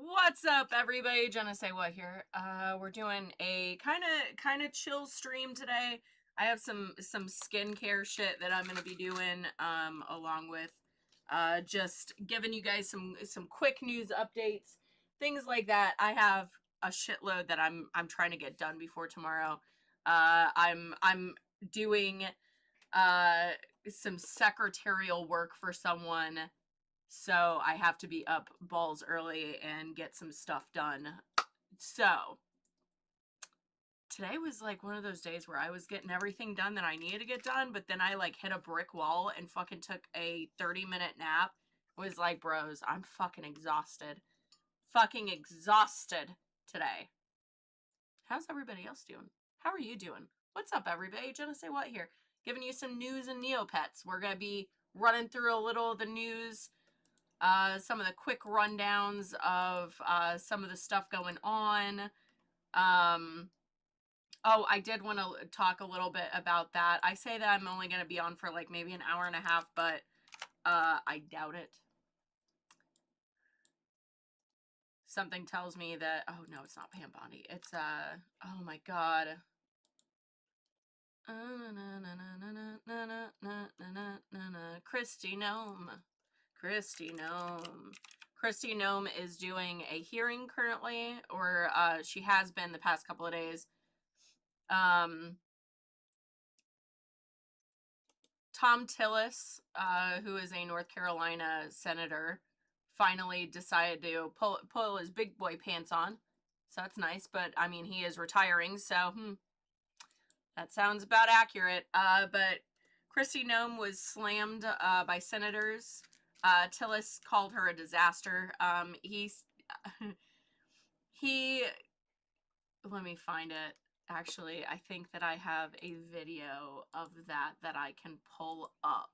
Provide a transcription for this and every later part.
What's up, everybody? Jenna Say What here. We're doing a kind of chill stream today. I have some skincare shit that I'm gonna be doing, along with just giving you guys some quick news updates, things like that. I have a shitload that I'm trying to get done before tomorrow. I'm doing some secretarial work for someone, so I have to be up balls early and get some stuff done. So today was like one of those days where I was getting everything done that I needed to get done, but then I like hit a brick wall and fucking took a 30-minute nap. I was like, bros, I'm fucking exhausted. Fucking exhausted today. How's everybody else doing? How are you doing? What's up, everybody? Jenna Say What here. Giving you some news and Neopets. We're going to be running through a little of the news, some of the quick rundowns of some of the stuff going on. Oh, I did want to talk a little bit about that. I say that I'm only going to be on for like maybe an hour and a half, but I doubt it. Something tells me that, oh no, it's not Pam Bondi. It's, oh my God. Christy Gnome. Christy Gnome. Christy Gnome is doing a hearing currently, or she has been the past couple of days. Tom Tillis, who is a North Carolina senator, finally decided to pull his big boy pants on. So that's nice, but I mean, he is retiring, so that sounds about accurate. But Christy Gnome was slammed by senators. Tillis called her a disaster. Let me find it. Actually, I think that I have a video of that I can pull up.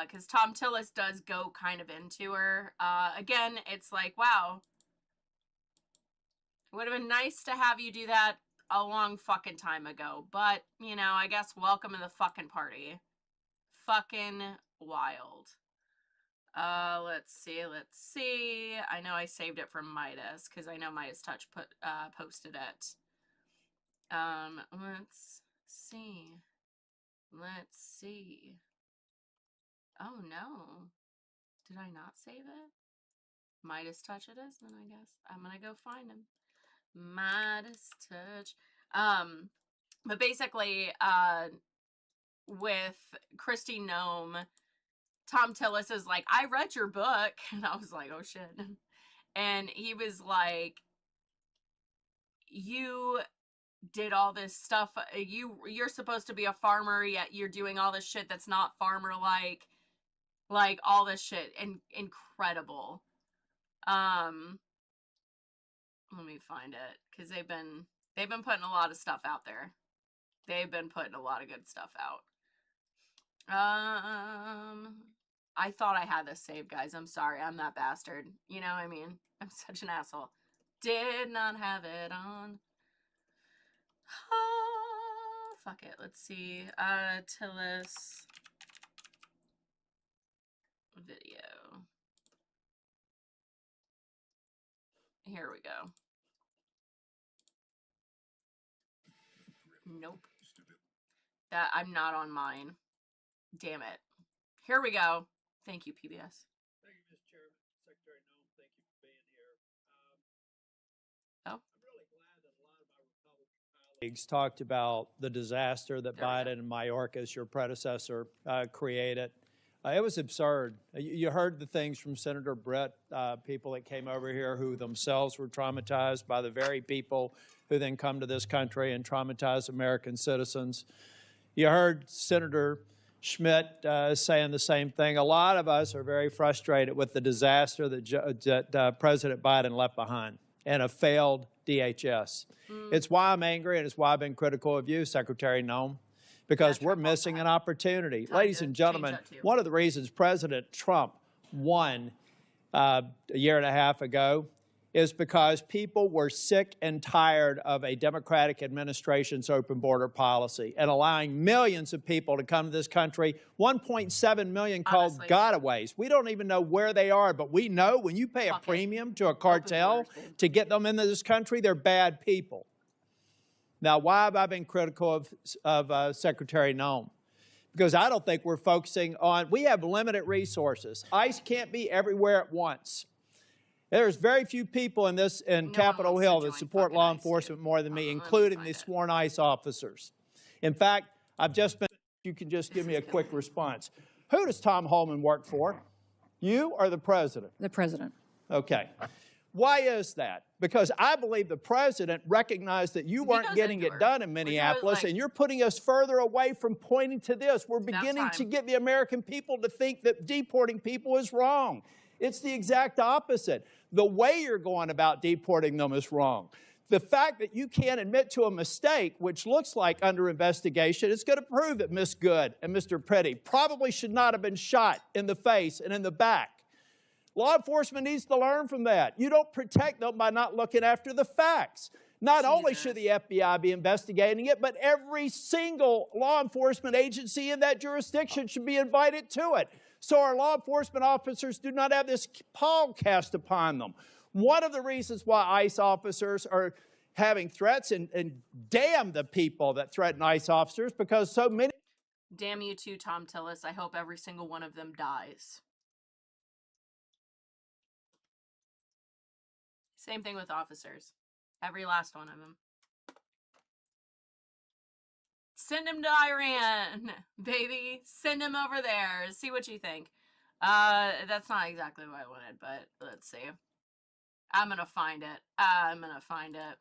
Because Tom Tillis does go kind of into her. Again, it's like, wow. It would have been nice to have you do that a long fucking time ago. But, you know, I guess welcome to the fucking party. Fucking wild. Let's see. I know I saved it from Midas, because I know Midas Touch posted it. Let's see. Oh, no. Did I not save it? Midas Touch it is, then I guess. I'm gonna go find him. Midas Touch. But basically, with Christy Gnome, Tom Tillis is like, I read your book. And I was like, oh shit. And he was like, you did all this stuff. You're supposed to be a farmer, yet you're doing all this shit that's not farmer-like. Like, all this shit. And incredible. Let me find it. Because they've been putting a lot of stuff out there. They've been putting a lot of good stuff out. I thought I had this saved, guys. I'm sorry. I'm that bastard. You know what I mean? I'm such an asshole. Did not have it on. Fuck it. Let's see. Tillis video. Here we go. Nope. That I'm not on mine. Damn it. Here we go. Thank you, PBS. Thank you, Mr. Chairman. Secretary Gnome, thank you for being here. Oh. I'm really glad that a lot of my Republican colleagues talked about the disaster that Biden and Mayorkas, your predecessor, created. It was absurd. You heard the things from Senator Brett, people that came over here who themselves were traumatized by the very people who then come to this country and traumatize American citizens. You heard Senator Schmidt saying the same thing. A lot of us are very frustrated with the disaster that President Biden left behind and a failed DHS. It's why I'm angry, and it's why I've been critical of you, Secretary Gnome, because we're missing an opportunity. Ladies and gentlemen, one of the reasons President Trump won a year and a half ago is because people were sick and tired of a Democratic administration's open border policy and allowing millions of people to come to this country. 1.7 million called Honestly. gotaways. We don't even know where they are, but we know when you pay a Fuck it. premium to a cartel borders, babe. to get them into this country, they're bad people. Now, why have I been critical of Secretary Noem? Because I don't think we're focusing on, we have limited resources. ICE can't be everywhere at once. There's very few people in Capitol Hill that support law enforcement more than me, including the sworn ICE officers. In fact, I've just been, you can just give me a quick response. Who does Tom Holman work for? You or the president? The president. Okay. Why is that? Because I believe the president recognized that you weren't getting it done in Minneapolis, and you're putting us further away from pointing to this. We're beginning to get the American people to think that deporting people is wrong. It's the exact opposite. The way you're going about deporting them is wrong. The fact that you can't admit to a mistake, which looks like under investigation, is going to prove that Miss Good and Mr. Petty probably should not have been shot in the face and in the back. Law enforcement needs to learn from that. You don't protect them by not looking after the facts. Not only should the FBI be investigating it, but every single law enforcement agency in that jurisdiction should be invited to it, so our law enforcement officers do not have this pall cast upon them. One of the reasons why ICE officers are having threats, and damn the people that threaten ICE officers, because so many... Damn you too, Tom Tillis. I hope every single one of them dies. Same thing with officers. Every last one of them. Send him to Iran, baby. Send him over there. See what you think. That's not exactly what I wanted, but let's see. I'm gonna find it. I'm gonna find it.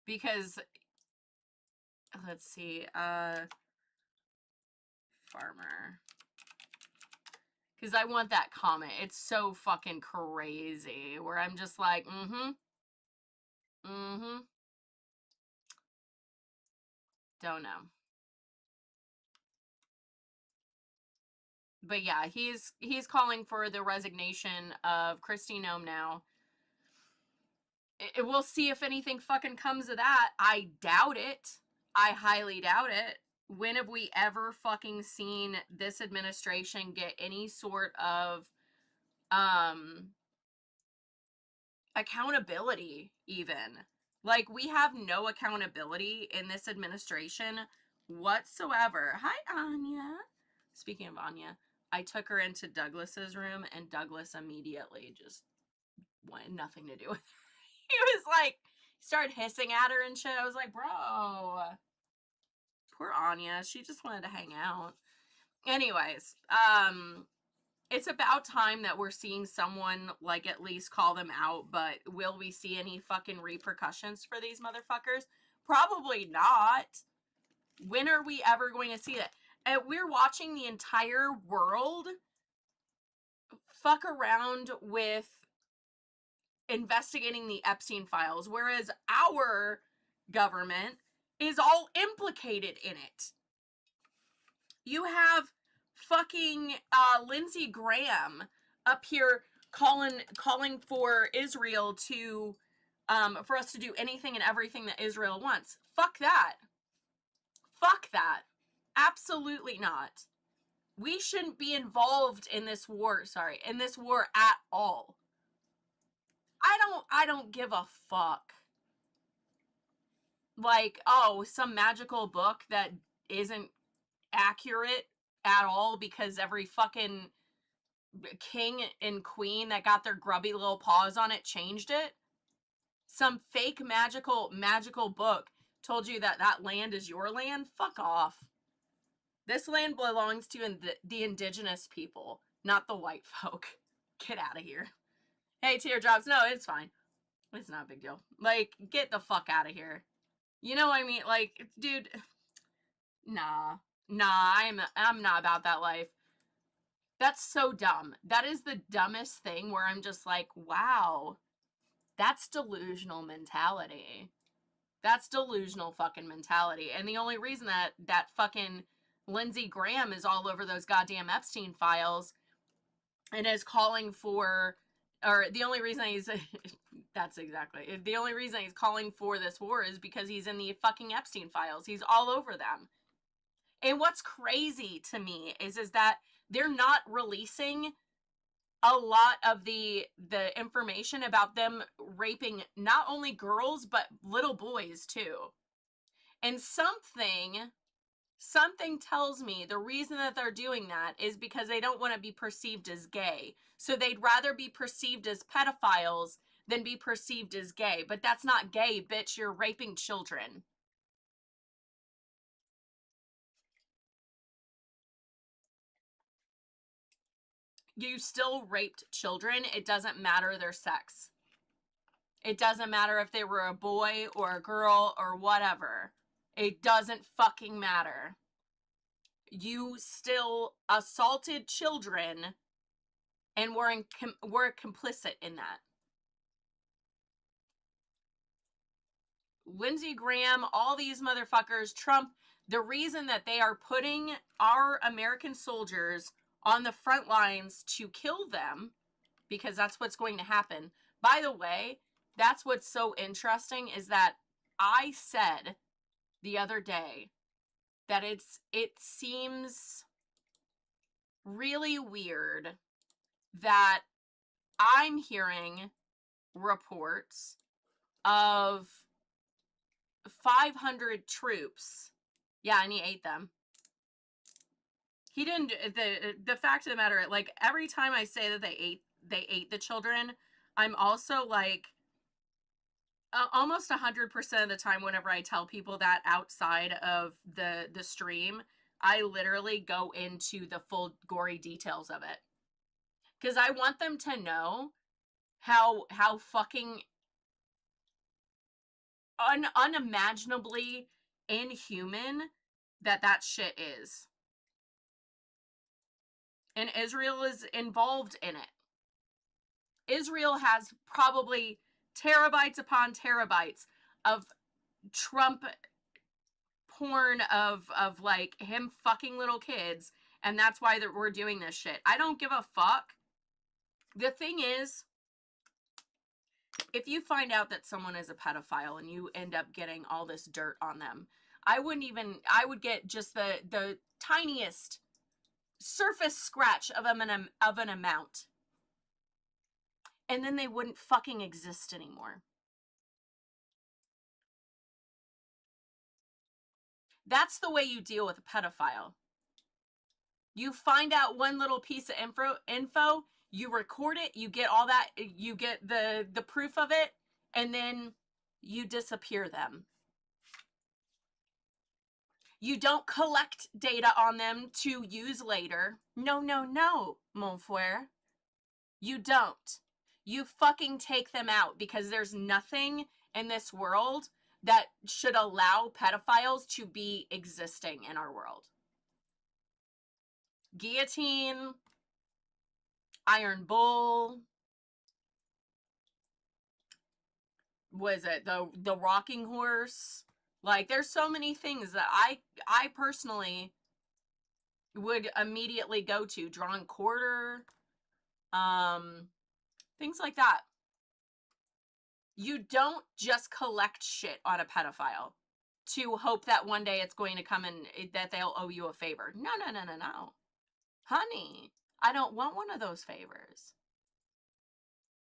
Because, let's see, farmer. Because I want that comment. It's so fucking crazy. Where I'm just like, Don't know. But yeah, he's calling for the resignation of Kristi Noem now. We'll see if anything fucking comes of that. I doubt it. I highly doubt it. When have we ever fucking seen this administration get any sort of accountability even? Like, we have no accountability in this administration whatsoever. Hi, Anya. Speaking of Anya, I took her into Douglas's room, and Douglas immediately just wanted nothing to do with her. He was like, started hissing at her and shit. I was like, bro, poor Anya. She just wanted to hang out. Anyways, it's about time that we're seeing someone, like, at least call them out, but will we see any fucking repercussions for these motherfuckers? Probably not. When are we ever going to see that? And we're watching the entire world fuck around with investigating the Epstein files, whereas our government is all implicated in it. You have fucking Lindsey Graham up here calling for Israel to for us to do anything and everything that Israel wants. Fuck that. Fuck that. Absolutely not. We shouldn't be involved in this war, in this war at all. I don't give a fuck. Like, oh, some magical book that isn't accurate at all because every fucking king and queen that got their grubby little paws on it changed it. Some fake magical book told you that that land is your land. Fuck off. This land belongs to the indigenous people, not the white folk. Get out of here. Hey, teardrops. No, it's fine. It's not a big deal. Like, get the fuck out of here. You know what I mean? Like, dude, nah, I'm not about that life. That's so dumb. That is the dumbest thing where I'm just like, wow, that's delusional mentality. That's delusional fucking mentality. And the only reason that fucking Lindsey Graham is all over those goddamn Epstein files and is calling for, or the only reason he's That's exactly. The only reason he's calling for this war is because he's in the fucking Epstein files. He's all over them. And what's crazy to me is that they're not releasing a lot of the information about them raping not only girls but little boys too. And something tells me the reason that they're doing that is because they don't want to be perceived as gay. So they'd rather be perceived as pedophiles than be perceived as gay. But that's not gay, bitch. You're raping children. You still raped children. It doesn't matter their sex. It doesn't matter if they were a boy or a girl or whatever. It doesn't fucking matter. You still assaulted children and were complicit in that. Lindsey Graham, all these motherfuckers, Trump, the reason that they are putting our American soldiers on the front lines to kill them, because that's what's going to happen. By the way, that's what's so interesting is that I said the other day that it seems really weird that I'm hearing reports of 500 troops. Yeah, and he ate them. He didn't. The fact of the matter, like every time I say that they ate the children, I'm also like almost 100% of the time whenever I tell people that outside of the stream, I literally go into the full gory details of it. Because I want them to know how fucking unimaginably inhuman that shit is. And Israel is involved in it. Israel has probably terabytes upon terabytes of Trump porn of like him fucking little kids, and that's why we're doing this shit. I don't give a fuck. The thing is, if you find out that someone is a pedophile and you end up getting all this dirt on them, I would get just the tiniest surface scratch of an amount. And then they wouldn't fucking exist anymore. That's the way you deal with a pedophile. You find out one little piece of info, you record it, you get all that, you get the proof of it, and then you disappear them. You don't collect data on them to use later. No, mon frere. You don't. You fucking take them out because there's nothing in this world that should allow pedophiles to be existing in our world. Guillotine, Iron Bull, was it the rocking horse? Like, there's so many things that I personally would immediately go to. Drawn quarter, things like that. You don't just collect shit on a pedophile to hope that one day it's going to come and that they'll owe you a favor. No. Honey, I don't want one of those favors.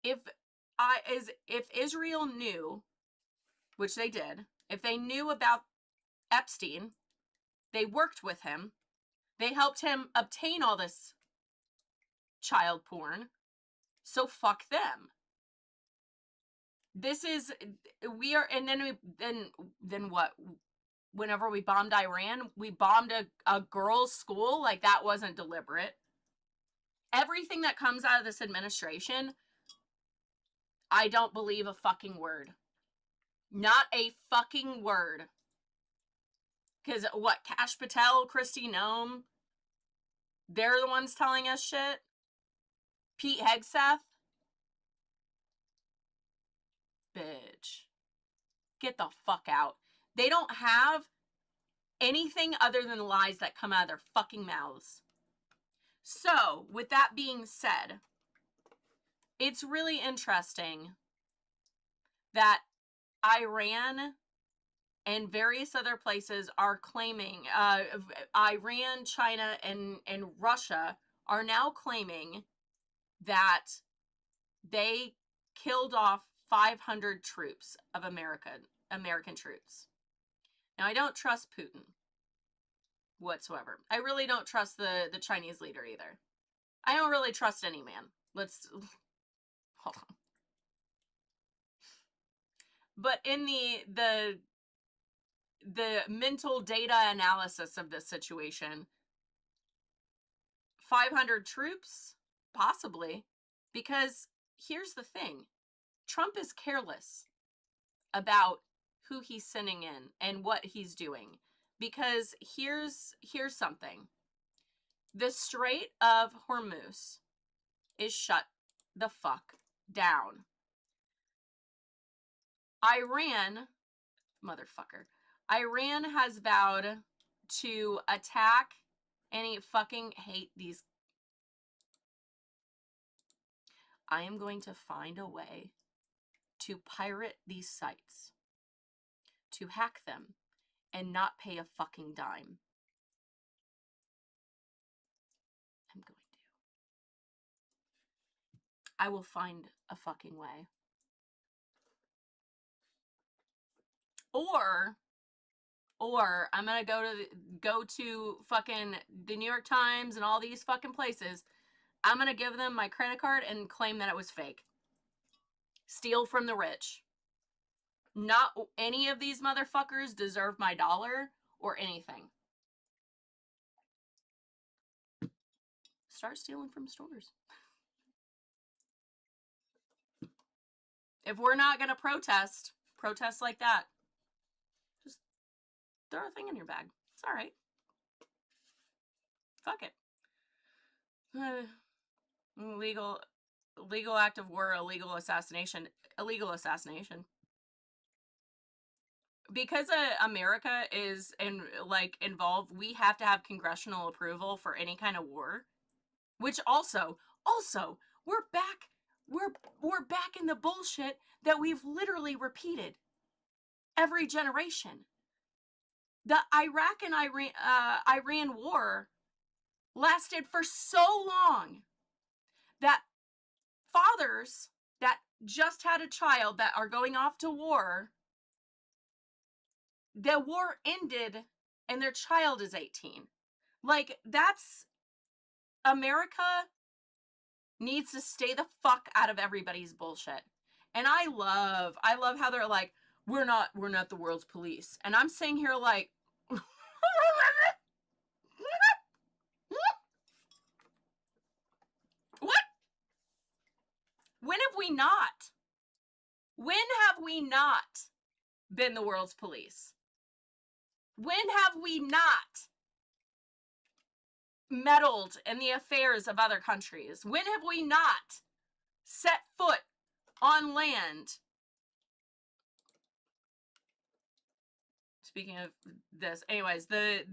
If Israel knew, which they did, if they knew about Epstein, they worked with him, they helped him obtain all this child porn, so fuck them. This is, we are, and then what? Whenever we bombed Iran, we bombed a girls' school. Like, that wasn't deliberate. Everything that comes out of this administration, I don't believe a fucking word. Not a fucking word. Because what, Kash Patel, Kristi Noem, they're the ones telling us shit? Pete Hegseth? Bitch. Get the fuck out. They don't have anything other than lies that come out of their fucking mouths. So, with that being said, it's really interesting that Iran and various other places are claiming, Iran, China, and Russia are now claiming that they killed off 500 troops of American troops. Now, I don't trust Putin whatsoever. I really don't trust the Chinese leader either. I don't really trust any man. Let's hold on. But in the mental data analysis of this situation, 500 troops? Possibly. Because here's the thing. Trump is careless about who he's sending in and what he's doing. Because here's something. The Strait of Hormuz is shut the fuck down. Iran has vowed to attack and fucking hate these. I am going to find a way to pirate these sites, to hack them, and not pay a fucking dime. I'm going to. I will find a fucking way. Or I'm gonna go to fucking the New York Times and all these fucking places. I'm gonna give them my credit card and claim that it was fake. Steal from the rich. Not any of these motherfuckers deserve my dollar or anything. Start stealing from stores. If we're not gonna protest like that. Just throw a thing in your bag. It's all right. Fuck it. Legal act of war, illegal assassination. Because America is involved, we have to have congressional approval for any kind of war. Which also we're back in the bullshit that we've literally repeated every generation. The Iraq and Iran war lasted for so long that fathers that just had a child that are going off to war, the war ended and their child is 18. Like, that's America needs to stay the fuck out of everybody's bullshit. And I love how they're like, we're not the world's police. And I'm sitting here like, what? When have we not? When have we not been the world's police? When have we not meddled in the affairs of other countries? When have we not set foot on land? Speaking of this, anyways, the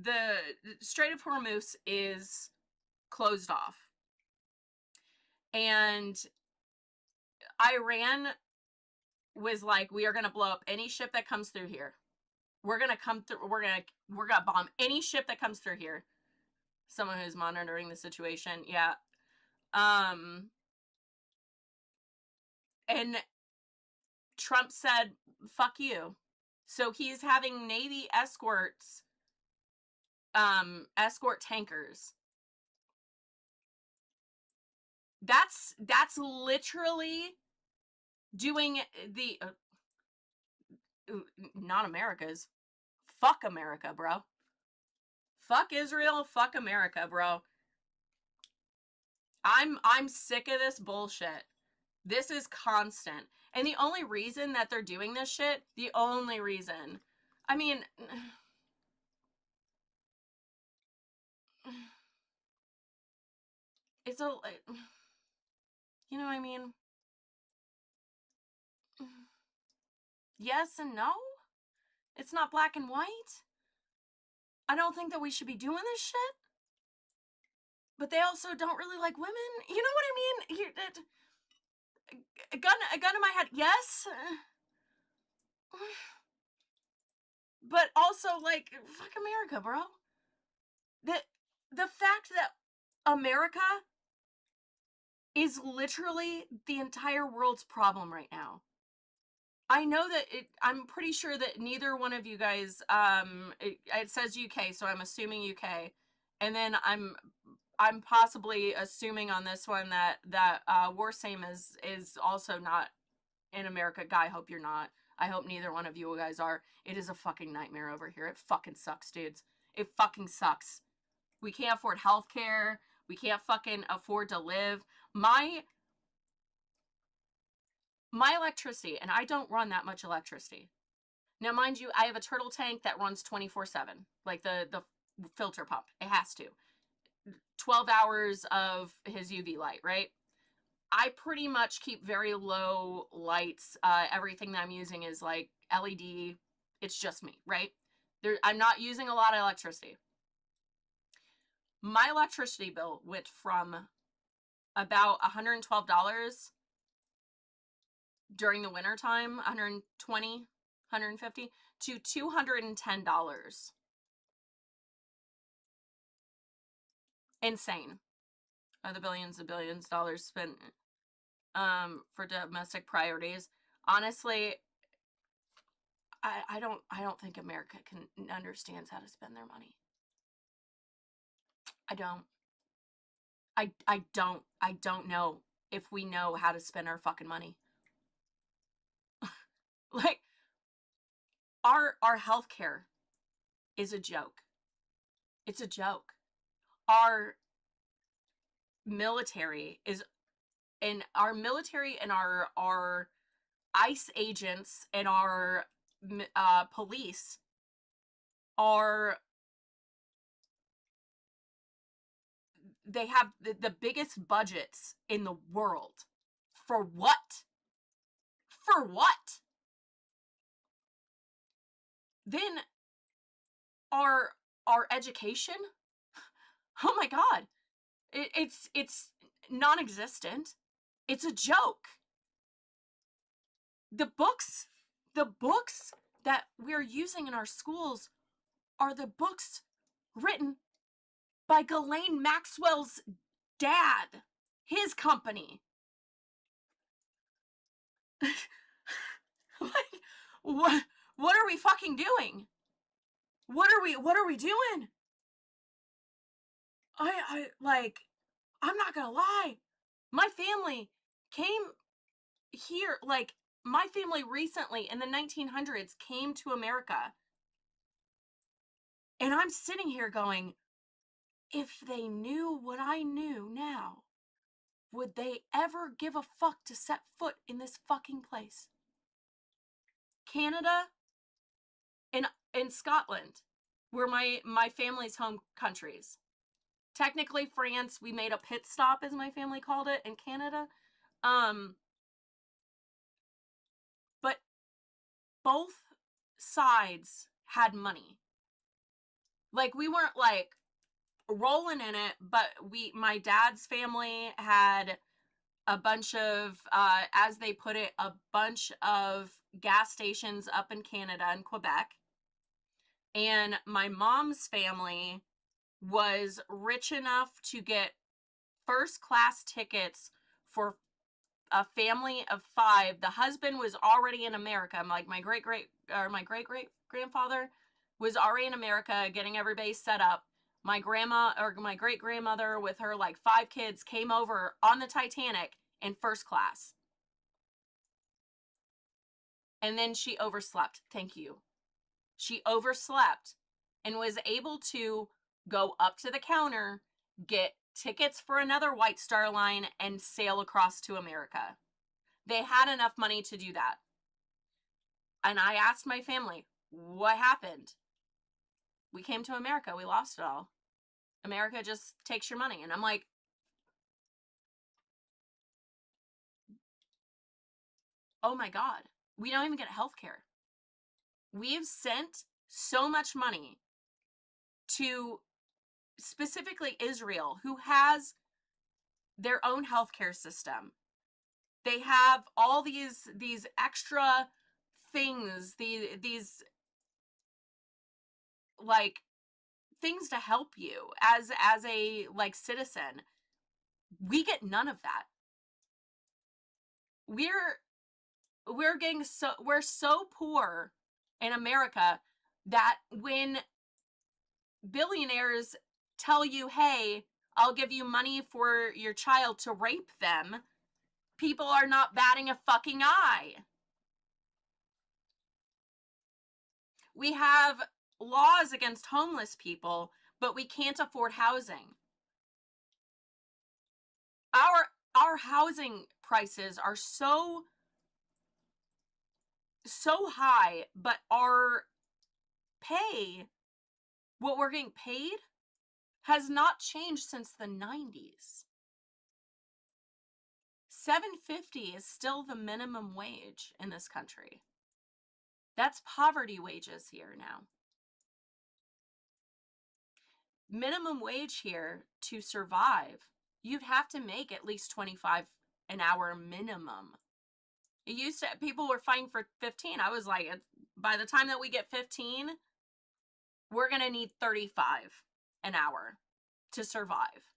Strait of Hormuz is closed off. And Iran was like, we are going to blow up any ship that comes through here. We're going to come through. We're going to bomb any ship that comes through here. Someone who's monitoring the situation. Yeah. And Trump said, fuck you. So he's having Navy escorts, escort tankers. That's literally doing the, not America's. Fuck America, bro. Fuck Israel, fuck America, bro. I'm sick of this bullshit. This is constant. And the only reason that they're doing this shit, the only reason, I mean, it's a, you know what I mean? Yes and no. It's not black and white. I don't think that we should be doing this shit. But they also don't really like women. You know what I mean? A gun in my head. Yes. but also, like, fuck America, bro. The fact that America is literally the entire world's problem right now. I know that I'm pretty sure that neither one of you guys, it says UK, so I'm assuming UK. And then I'm possibly assuming on this one that Warsame is also not in America. Guy, I hope you're not. I hope neither one of you guys are. It is a fucking nightmare over here. It fucking sucks, dudes. It fucking sucks. We can't afford healthcare. We can't fucking afford to live. My electricity, and I don't run that much electricity. Now, mind you, I have a turtle tank that runs 24/7, like the filter pump. It has to. 12 hours of his UV light, right? I pretty much keep very low lights. Everything that I'm using is like LED. It's just me, right? I'm not using a lot of electricity. My electricity bill went from about $112 during the winter time, 120, 150, to $210. Insane. The billions and billions of dollars spent for domestic priorities. Honestly, I don't think America understands how to spend their money. I don't. I don't know if we know how to spend our fucking money. Like, our healthcare is a joke. It's a joke. Our military is, and our military and our ICE agents and our police are, they have the biggest budgets in the world. For what? For what? Then our education, oh my god, it's non-existent. It's a joke. The books that we're using in our schools are the books written by Ghislaine Maxwell's dad, his company. Like, what are we fucking doing? What are we doing? I like, I'm not gonna lie. My family came here, like, my family recently in the 1900s came to America. And I'm sitting here going, if they knew what I knew now, would they ever give a fuck to set foot in this fucking place? Canada and Scotland were my family's home countries. Technically France, we made a pit stop, as my family called it, in Canada. But both sides had money. Like, we weren't like rolling in it, but my dad's family had a bunch of, as they put it, a bunch of gas stations up in Canada and Quebec. And my mom's family was rich enough to get first class tickets for a family of 5. The husband was already in America. Like, my great grandfather was already in America getting everybody set up. My grandma, or my great grandmother, with her like 5 kids, came over on the Titanic in first class. And then she overslept. Thank you. She overslept and was able to go up to the counter, get tickets for another White Star Line, and sail across to America. They had enough money to do that. And I asked my family, what happened? We came to America. We lost it all. America just takes your money. And I'm like, oh my God, we don't even get health care. We've sent so much money to specifically Israel, who has their own healthcare system. They have all these extra things, these like things to help you as a like citizen. We get none of that. We're so poor in America that when billionaires tell you, hey, I'll give you money for your child to rape them, people are not batting a fucking eye. We have laws against homeless people, but we can't afford housing. Our housing prices are so high, but our pay, what we're getting paid, has not changed since the 90s. $7.50 is still the minimum wage in this country. That's poverty wages here now. Minimum wage here, to survive, you'd have to make at least $25 an hour minimum. It used to, people were fighting for 15. I was like, by the time that we get 15, we're gonna need 35 an hour to survive.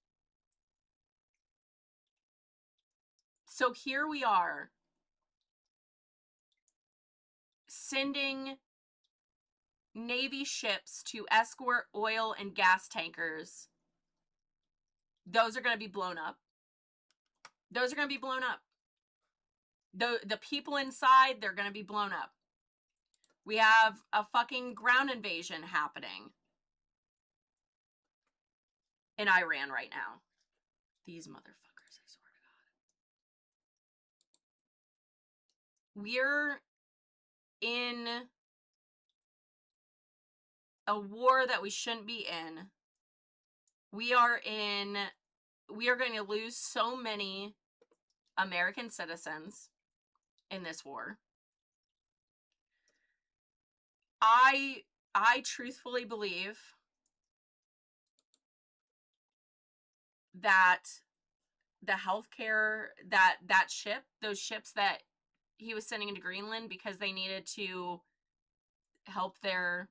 So here we are, sending Navy ships to escort oil and gas tankers. Those are going to be blown up. Those are going to be blown up. The people inside, they're going to be blown up. We have a fucking ground invasion happening in Iran right now. These motherfuckers, I swear to God. We're in a war that we shouldn't be in. We are going to lose so many American citizens in this war. I truthfully believe that the healthcare, that ship, those ships that he was sending into Greenland because they needed to help their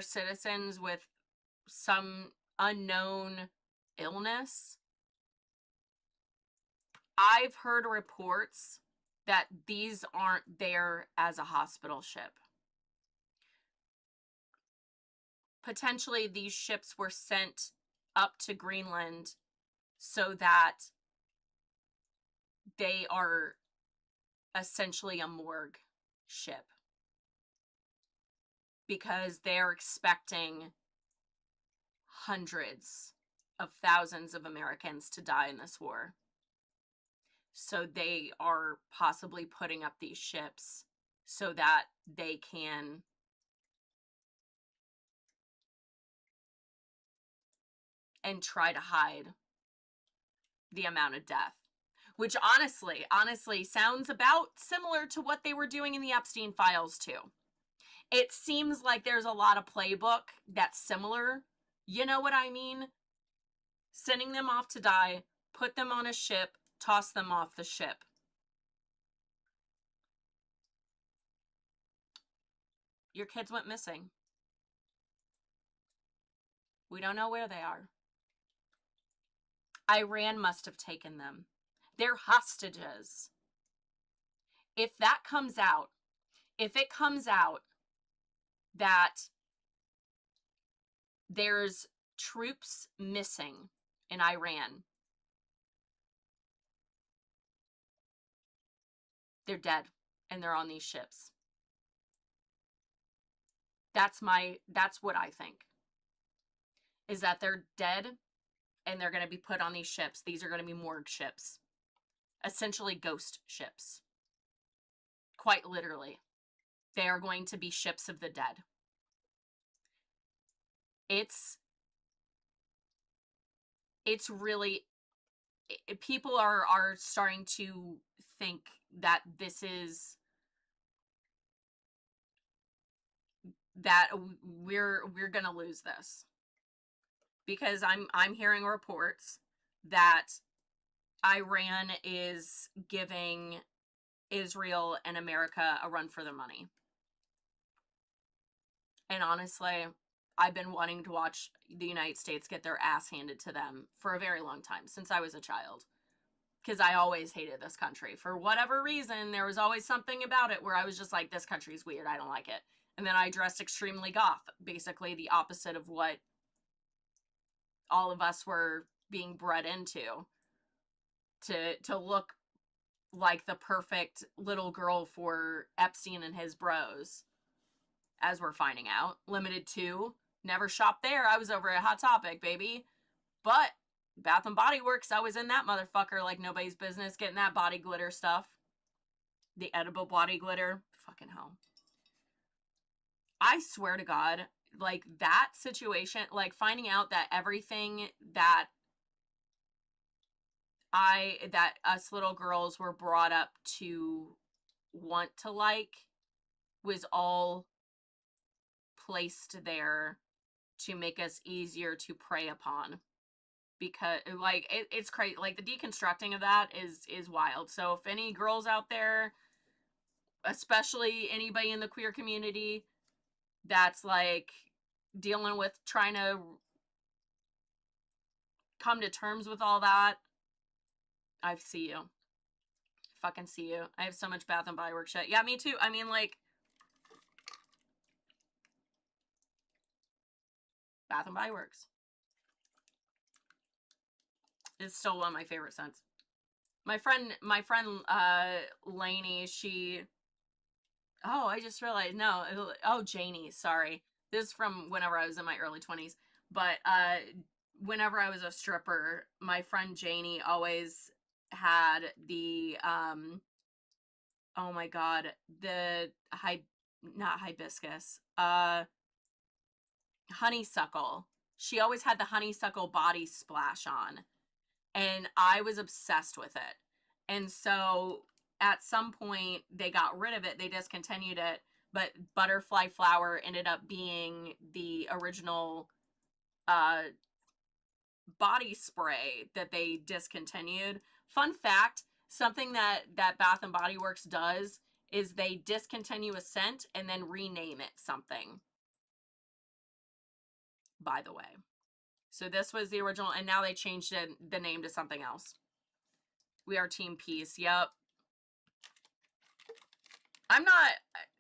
citizens with some unknown illness. I've heard reports that these aren't there as a hospital ship. Potentially these ships were sent up to Greenland so that they are essentially a morgue ship, because they're expecting hundreds of thousands of Americans to die in this war. So they are possibly putting up these ships so that they can and try to hide the amount of death, which honestly sounds about similar to what they were doing in the Epstein files too. It seems like there's a lot of playbook that's similar. You know what I mean? Sending them off to die, put them on a ship, toss them off the ship. Your kids went missing. We don't know where they are. Iran must have taken them. They're hostages. If that comes out, if it comes out that there's troops missing in Iran, they're dead and they're on these ships. That's what I think. Is that they're dead and they're going to be put on these ships. These are going to be morgue ships. Essentially ghost ships. Quite literally. They are going to be ships of the dead. It's really, people are starting to think that this is, that we're gonna lose this, because I'm hearing reports that Iran is giving Israel and America a run for their money. And honestly, I've been wanting to watch the United States get their ass handed to them for a very long time, since I was a child. Because I always hated this country. For whatever reason, there was always something about it where I was just like, this country's weird, I don't like it. And then I dressed extremely goth, basically the opposite of what all of us were being bred into, to look like the perfect little girl for Epstein and his bros, as we're finding out. Limited 2, never shopped there. I was over at Hot Topic, baby. But Bath and Body Works, I was in that motherfucker like nobody's business, getting that body glitter stuff. The edible body glitter. Fucking hell. I swear to God, like that situation, like finding out that everything that us little girls were brought up to want to like was all placed there to make us easier to prey upon. Because like it's crazy, like the deconstructing of that is wild. So if any girls out there, especially anybody in the queer community, that's like dealing with trying to come to terms with all that, I see you. Fucking see you. I have so much Bath and Body Works shit. Yeah, me too. I mean, like, Bath and Body Works. It's still one of my favorite scents. My friend, Lainey, she... Oh, I just realized, no. Oh, Janie, sorry. This is from whenever I was in my early 20s. But, whenever I was a stripper, my friend Janie always had the, oh my god, the not hibiscus, honeysuckle. She always had the honeysuckle body splash on, and I was obsessed with it. And so at some point they got rid of it, they discontinued it, but butterfly flower ended up being the original body spray that they discontinued. Fun fact, something that Bath and Body Works does is they discontinue a scent and then rename it something, by the way. So this was the original, and now they changed the name to something else. We are Team Peace. Yep. I'm not,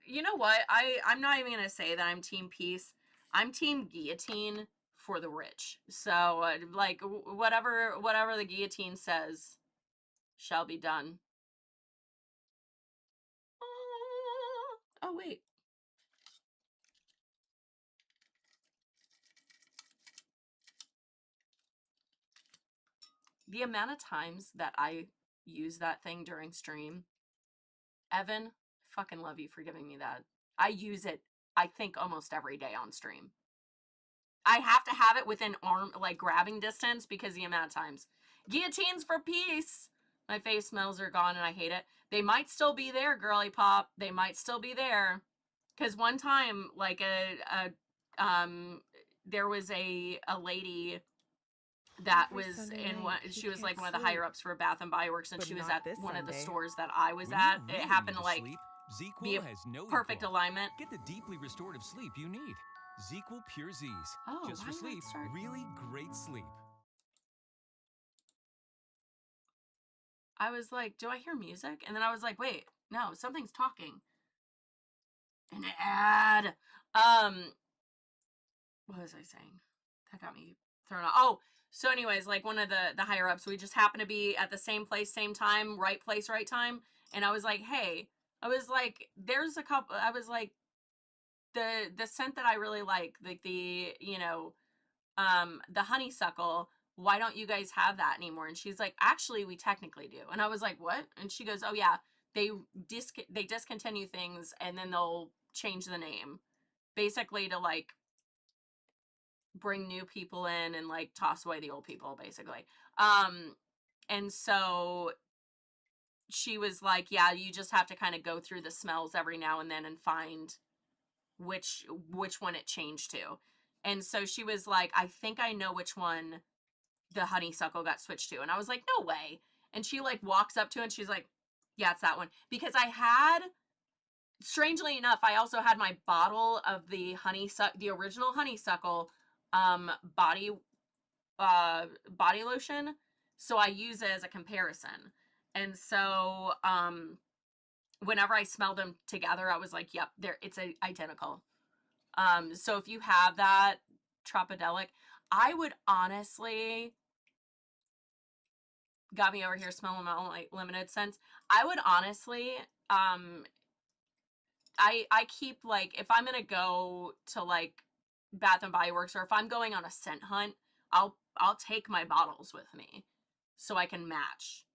you know what? I'm not even going to say that I'm Team Peace. I'm Team Guillotine for the rich. So, like, whatever the guillotine says shall be done. Oh, wait. The amount of times that I use that thing during stream, Evan, fucking love you for giving me that. I use it, I think, almost every day on stream. I have to have it within arm, like, grabbing distance because the amount of times. Guillotines for peace! My face smells are gone and I hate it. They might still be there, girly pop. They might still be there. Because one time, like, there was a lady that Every was Sunday in night, one, he she was like can't one of the sleep. higher ups for Bath and Body Works, and But she was not at this one of the Sunday. stores that I was When at. you It really happened need to like sleep, be ZQL a has no perfect equal. alignment. Get the deeply restorative sleep you need. ZQL Pure Z's. Oh, Just why for did I sleep, start? really great sleep. I was like, do I hear music? And then I was like, wait, no, something's talking. An ad. What was I saying? That got me thrown off. Oh, so anyways, like one of the higher ups, we just happened to be at the same place, same time, right place, right time. And I was like, hey, I was like, there's a couple, I was like, the scent that I really like the, you know, the honeysuckle, why don't you guys have that anymore? And she's like, actually, we technically do. And I was like, what? And she goes, oh yeah, they discontinue things and then they'll change the name, basically to like bring new people in and like toss away the old people, basically. And so she was like, yeah, you just have to kind of go through the smells every now and then and find which one it changed to. And so she was like, I think I know which one the honeysuckle got switched to. And I was like, no way. And she like walks up to it and she's like, yeah, it's that one. Because I had strangely enough, I also had my bottle of the the original honeysuckle body body lotion, so I use it as a comparison. And so whenever I smelled them together, I was like, yep, it's identical. So if you have that Tropidelic, I would honestly, got me over here smelling my own like limited scents. I would honestly, I keep, like, if I'm gonna go to like Bath and Body Works, or if I'm going on a scent hunt, I'll take my bottles with me so I can match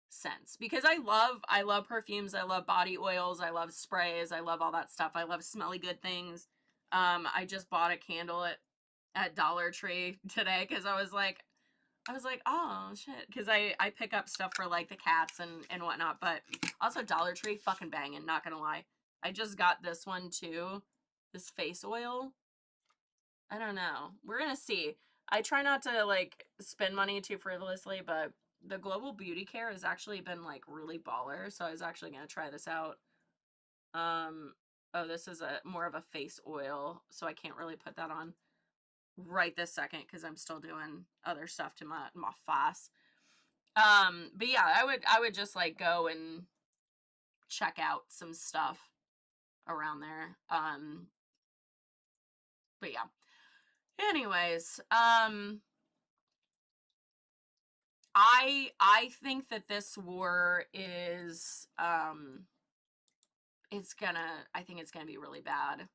scents, because I love perfumes, I love body oils, I love sprays, I love all that stuff. I love smelly good things. I just bought a candle at Dollar Tree today because I was like, oh shit, because I pick up stuff for like the cats and whatnot, but also Dollar Tree fucking banging, not gonna lie. I just got this one too, this face oil. I don't know, we're gonna see. I try not to like spend money too frivolously, but the Global Beauty Care has actually been like really baller, so I was actually gonna try this out. Oh, this is a more of a face oil, so I can't really put that on right this second because I'm still doing other stuff to my face. But yeah, I would just like go and check out some stuff around there. But yeah. Anyways, I think that this war is I think it's gonna be really bad.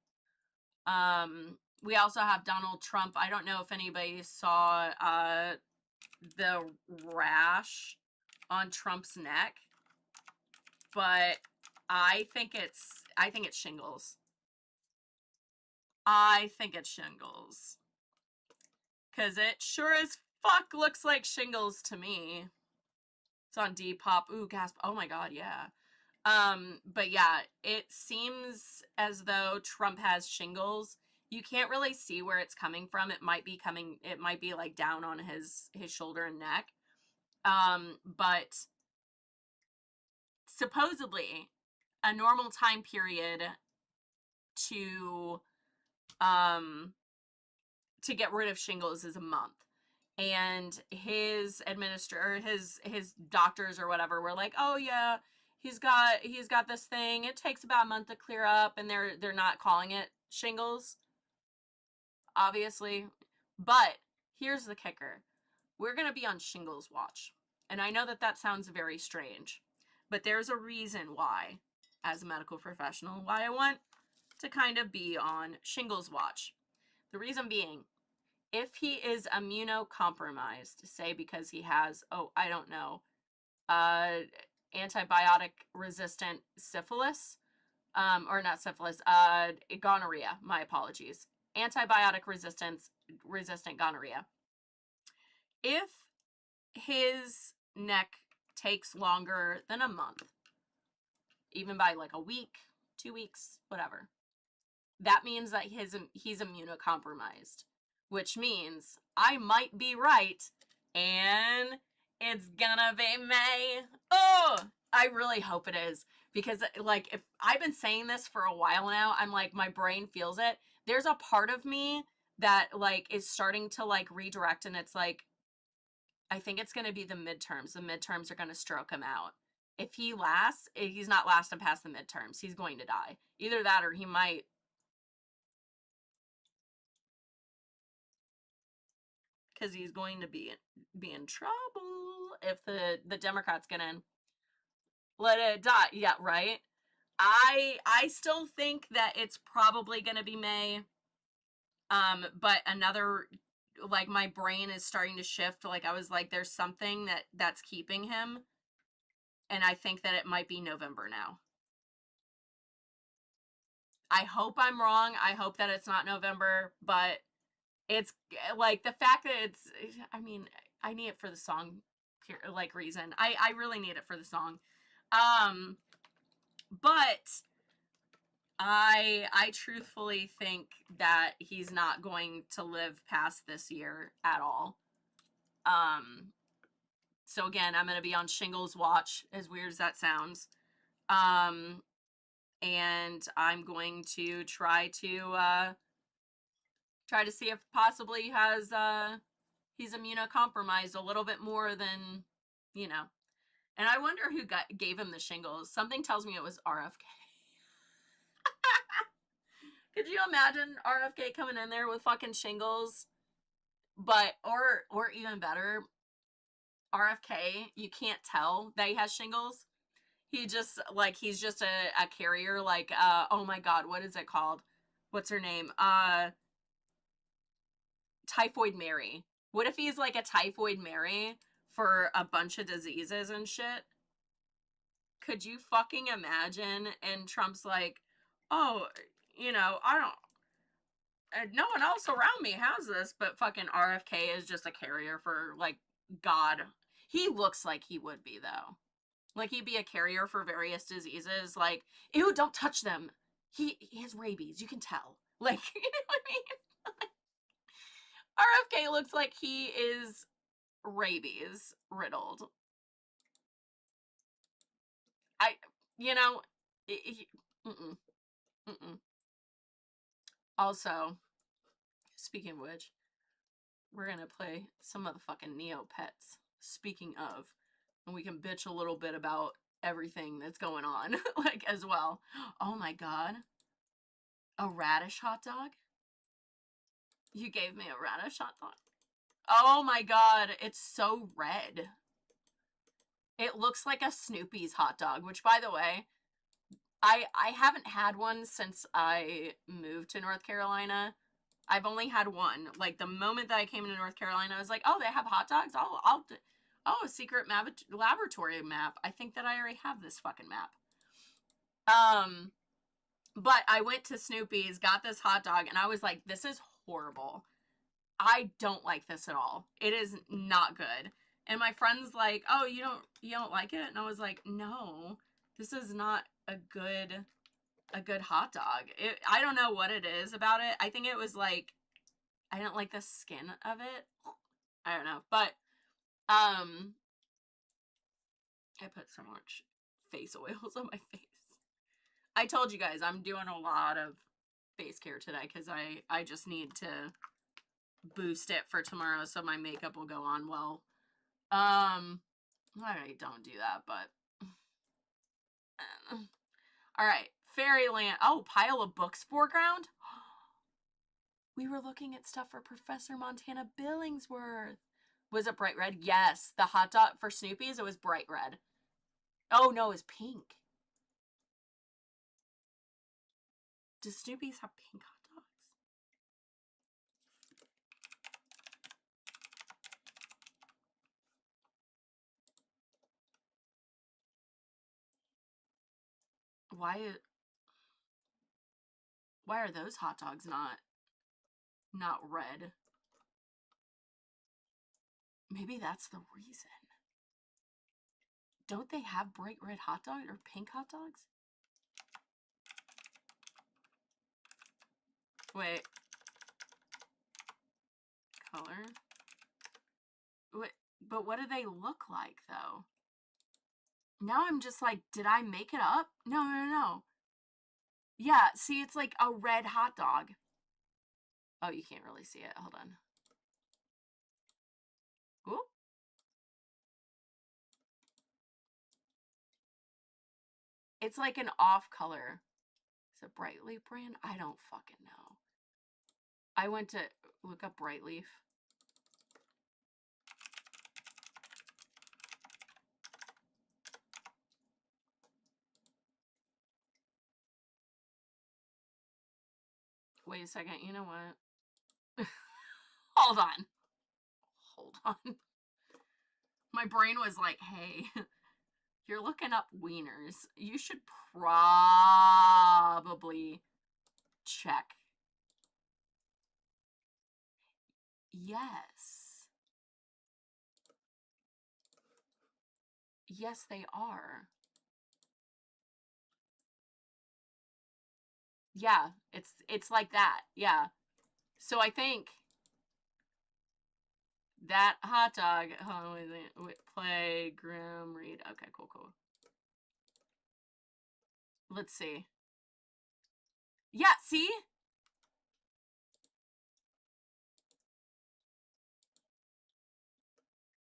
We also have Donald Trump. I don't know if anybody saw the rash on Trump's neck, but I think it's shingles. I think it's shingles. Cause it sure as fuck looks like shingles to me. It's on Depop. Ooh, gasp. Oh my god, yeah. But yeah, it seems as though Trump has shingles. You can't really see where it's coming from. It might be like down on his shoulder and neck. But supposedly a normal time period to um to get rid of shingles is a month. And his his doctors or whatever were like, "Oh yeah, he's got this thing. It takes about a month to clear up," and they're not calling it shingles, obviously. But here's the kicker. We're going to be on shingles watch. And I know that that sounds very strange, but there's a reason why, as a medical professional, why I want to kind of be on shingles watch. The reason being, if he is immunocompromised, say because he has, oh, I don't know, antibiotic resistant syphilis, or not syphilis, gonorrhea, my apologies. Antibiotic resistant gonorrhea. If his neck takes longer than a month, even by like a week, 2 weeks, whatever, that means that he's immunocompromised, which means I might be right and it's gonna be May. Oh, I really hope it is, because like if I've been saying this for a while now, I'm like, my brain feels it. There's a part of me that like is starting to like redirect, and it's like, I think it's going to be the midterms. The midterms are going to stroke him out. If he's not lasting past the midterms. He's going to die. Either that or he might. Because he's going to be in trouble if the Democrats get in. Let it die. Yeah, right? I still think that it's probably going to be May. But another, like, my brain is starting to shift. Like, I was like, there's something that's keeping him. And I think that it might be November now. I hope I'm wrong. I hope that it's not November, but it's like the fact that I mean, I need it for the song, like, reason. I really need it for the song. But I truthfully think that he's not going to live past this year at all. So again, I'm going to be on shingles watch, as weird as that sounds. and I'm going to try to see if possibly he's immunocompromised a little bit more than, you know. And I wonder who gave him the shingles. Something tells me it was RFK. Could you imagine RFK coming in there with fucking shingles? But or even better, RFK, you can't tell that he has shingles. He's just a carrier, like oh my god, what is it called? What's her name? Typhoid Mary. What if he's like a Typhoid Mary for a bunch of diseases and shit? Could you fucking imagine? And Trump's like, oh, you know, I don't, no one else around me has this, but fucking RFK is just a carrier for, like, God. He looks like he would be, though. Like, he'd be a carrier for various diseases. Like, ew, don't touch them. He has rabies. You can tell. Like, you know what I mean? RFK looks like he is rabies riddled. You know, mm-mm, mm-mm. Also, speaking of which, we're gonna play some motherfucking Neopets. Speaking of, and we can bitch a little bit about everything that's going on, like, as well. Oh my god. A radish hot dog? You gave me a radish hot dog? Oh my god, it's so red. It looks like a Snoopy's hot dog, which, by the way, I haven't had one since I moved to North Carolina. I've only had one. Like, the moment that I came into North Carolina, I was like, oh, they have hot dogs? Oh, a secret laboratory map. I think that I already have this fucking map. But I went to Snoopy's, got this hot dog, and I was like, this is horrible. I don't like this at all. It is not good. And my friend's like, oh, you don't like it? And I was like, no, this is not a good hot dog. I don't know what it is about it. I think it was like, I didn't like the skin of it. I don't know. But I put so much face oils on my face. I told you guys I'm doing a lot of face care today because I just need to boost it for tomorrow so my makeup will go on well. I don't do that, but all right. Fairyland. Oh, pile of books foreground. We were looking at stuff for Professor Montana Billingsworth. Was it bright red? Yes. The hot dog for Snoopy's, it was bright red. Oh, no, it was pink. Does Snoopy's have pink hot dogs? Why are those hot dogs not red? Maybe that's the reason. Don't they have bright red hot dogs or pink hot dogs? Wait. Color? Wait, but what do they look like, though? Now I'm just like, did I make it up? No. Yeah, see, it's like a red hot dog. Oh, you can't really see it. Hold on. Ooh. It's like an off color. Is it Brightleaf brand? I don't fucking know. I went to look up Brightleaf. Wait a second. You know what? Hold on. My brain was like, hey, you're looking up wieners. You should probably check. Yes. Yes, they are. Yeah, it's like that. Yeah. So I think that hot dog, hold on, wait, play, Grim, read. Okay, cool. Let's see. Yeah, see?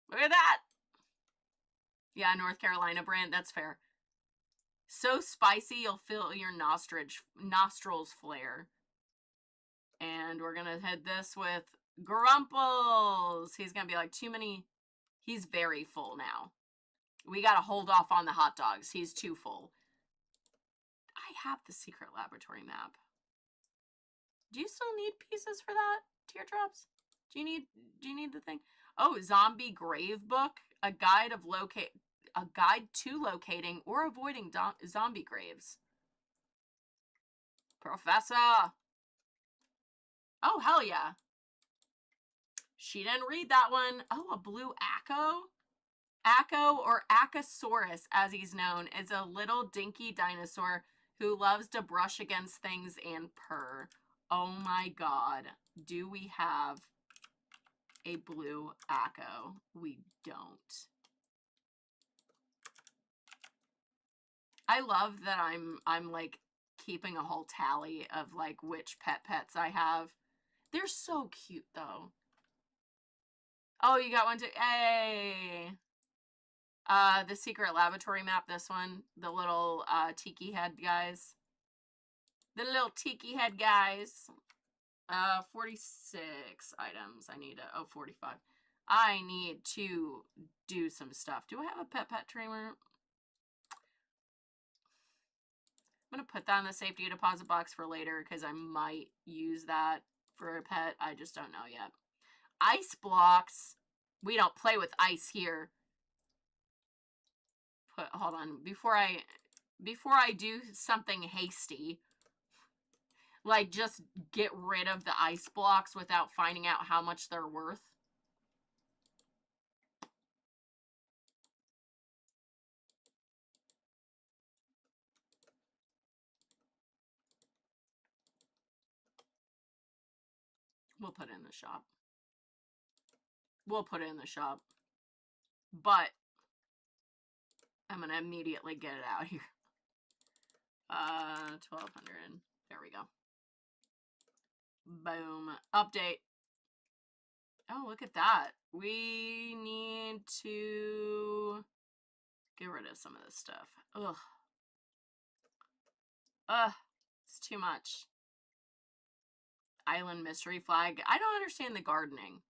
Look at that. Yeah, North Carolina brand. That's fair. So spicy, you'll feel your nostrils flare. And we're going to head this with Grumples. He's going to be like, too many. He's very full now. We got to hold off on the hot dogs. He's too full. I have the secret laboratory map. Do you still need pieces for that? Teardrops? Do you need the thing? Oh, zombie grave book, a guide to locating or avoiding zombie graves. Professor. Oh, hell yeah. She didn't read that one. Oh, a blue Acco? Acco, or Accosaurus as he's known, is a little dinky dinosaur who loves to brush against things and purr. Oh my god. Do we have a blue Acco? We don't. I love that I'm like keeping a whole tally of like which pets I have. They're so cute though. Oh, you got one too. Hey. The secret laboratory map, this one. The little tiki head guys. The little tiki head guys. 46 items. I need to, 45. I need to do some stuff. Do I have a pet tamer? I'm going to put that in the safety deposit box for later because I might use that for a pet. I just don't know yet. Ice blocks. We don't play with ice here. Hold on. Before I do something hasty, like just get rid of the ice blocks without finding out how much they're worth. We'll put it in the shop. We'll put it in the shop. But I'm going to immediately get it out here. 1200. There we go. Boom. Update. Oh, look at that. We need to get rid of some of this stuff. Ugh. It's too much. Island mystery flag. I don't understand the gardening.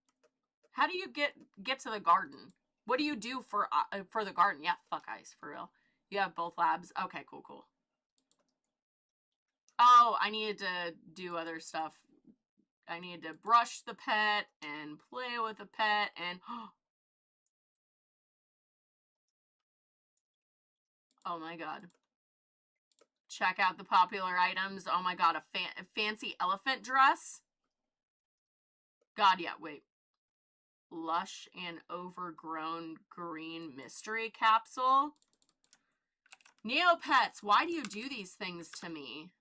How do you get to the garden? What do you do for the garden? Yeah, fuck ice, for real. You have both labs. Okay, cool. Oh, I needed to do other stuff. I needed to brush the pet and play with the pet and... Oh my god. Check out the popular items. Oh my god, a fancy elephant dress? God, yeah, wait. Lush and overgrown green mystery capsule? Neopets, why do you do these things to me?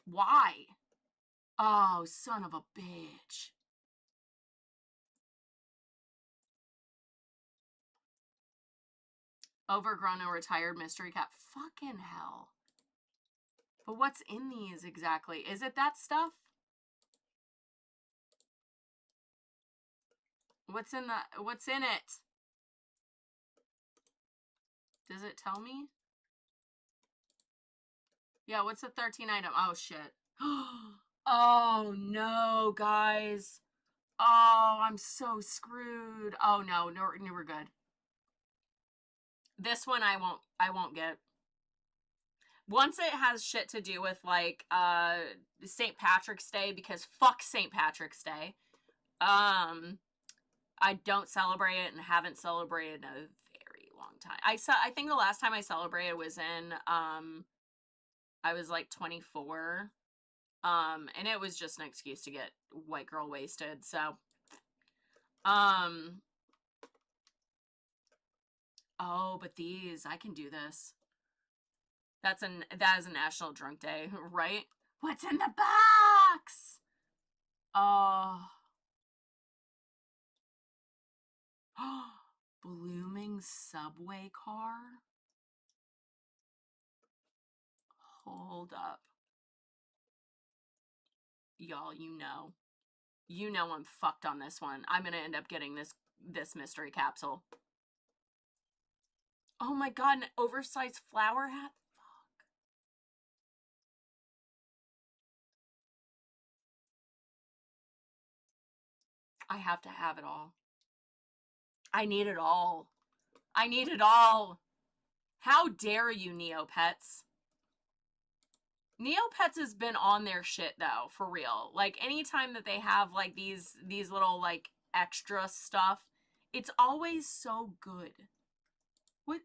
Why? Oh, son of a bitch. Overgrown and retired mystery cap. Fucking hell. But what's in these exactly? Is it that stuff? What's in it? Does it tell me? Yeah, what's the 13 item? Oh, shit. Oh, no, guys. Oh, I'm so screwed. Oh, no, we're good. This one I won't get. Once it has shit to do with, like, St. Patrick's Day, because fuck St. Patrick's Day. I don't celebrate it and haven't celebrated in a very long time. I think the last time I celebrated was in, I was, like, 24. And it was just an excuse to get white girl wasted, so. Oh, but these, I can do this. That is a National Drunk Day, right? What's in the box? Oh. Blooming subway car? Hold up. Y'all, you know. You know I'm fucked on this one. I'm gonna end up getting this mystery capsule. Oh my god, an oversized flower hat? Fuck. I have to have it all. I need it all. I need it all. How dare you, Neopets? Neopets has been on their shit though, for real. Like anytime that they have like these little like extra stuff, it's always so good. What?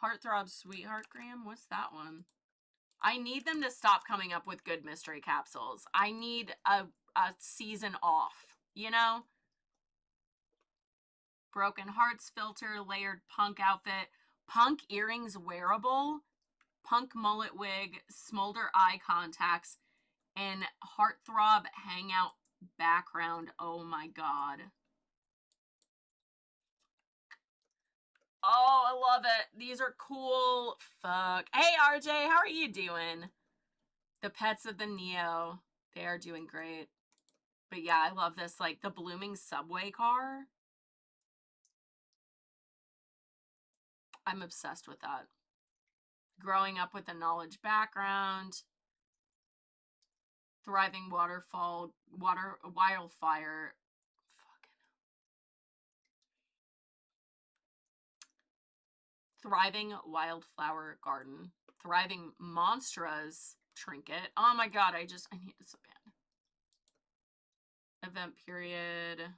Heartthrob Sweetheart Graham? What's that one? I need them to stop coming up with good mystery capsules. I need a season off, you know? Broken Hearts filter, layered punk outfit, punk earrings wearable, punk mullet wig, smolder eye contacts, and heartthrob hangout background. Oh my god. Oh, I love it. These are cool. Fuck. Hey, RJ, how are you doing? The pets of the Neo. They are doing great. But yeah, I love this, like, the blooming subway car. I'm obsessed with that. Growing up with a knowledge background. Thriving wildfire. Thriving wildflower garden. Thriving monstras trinket. Oh my god, I need this so bad. Event period.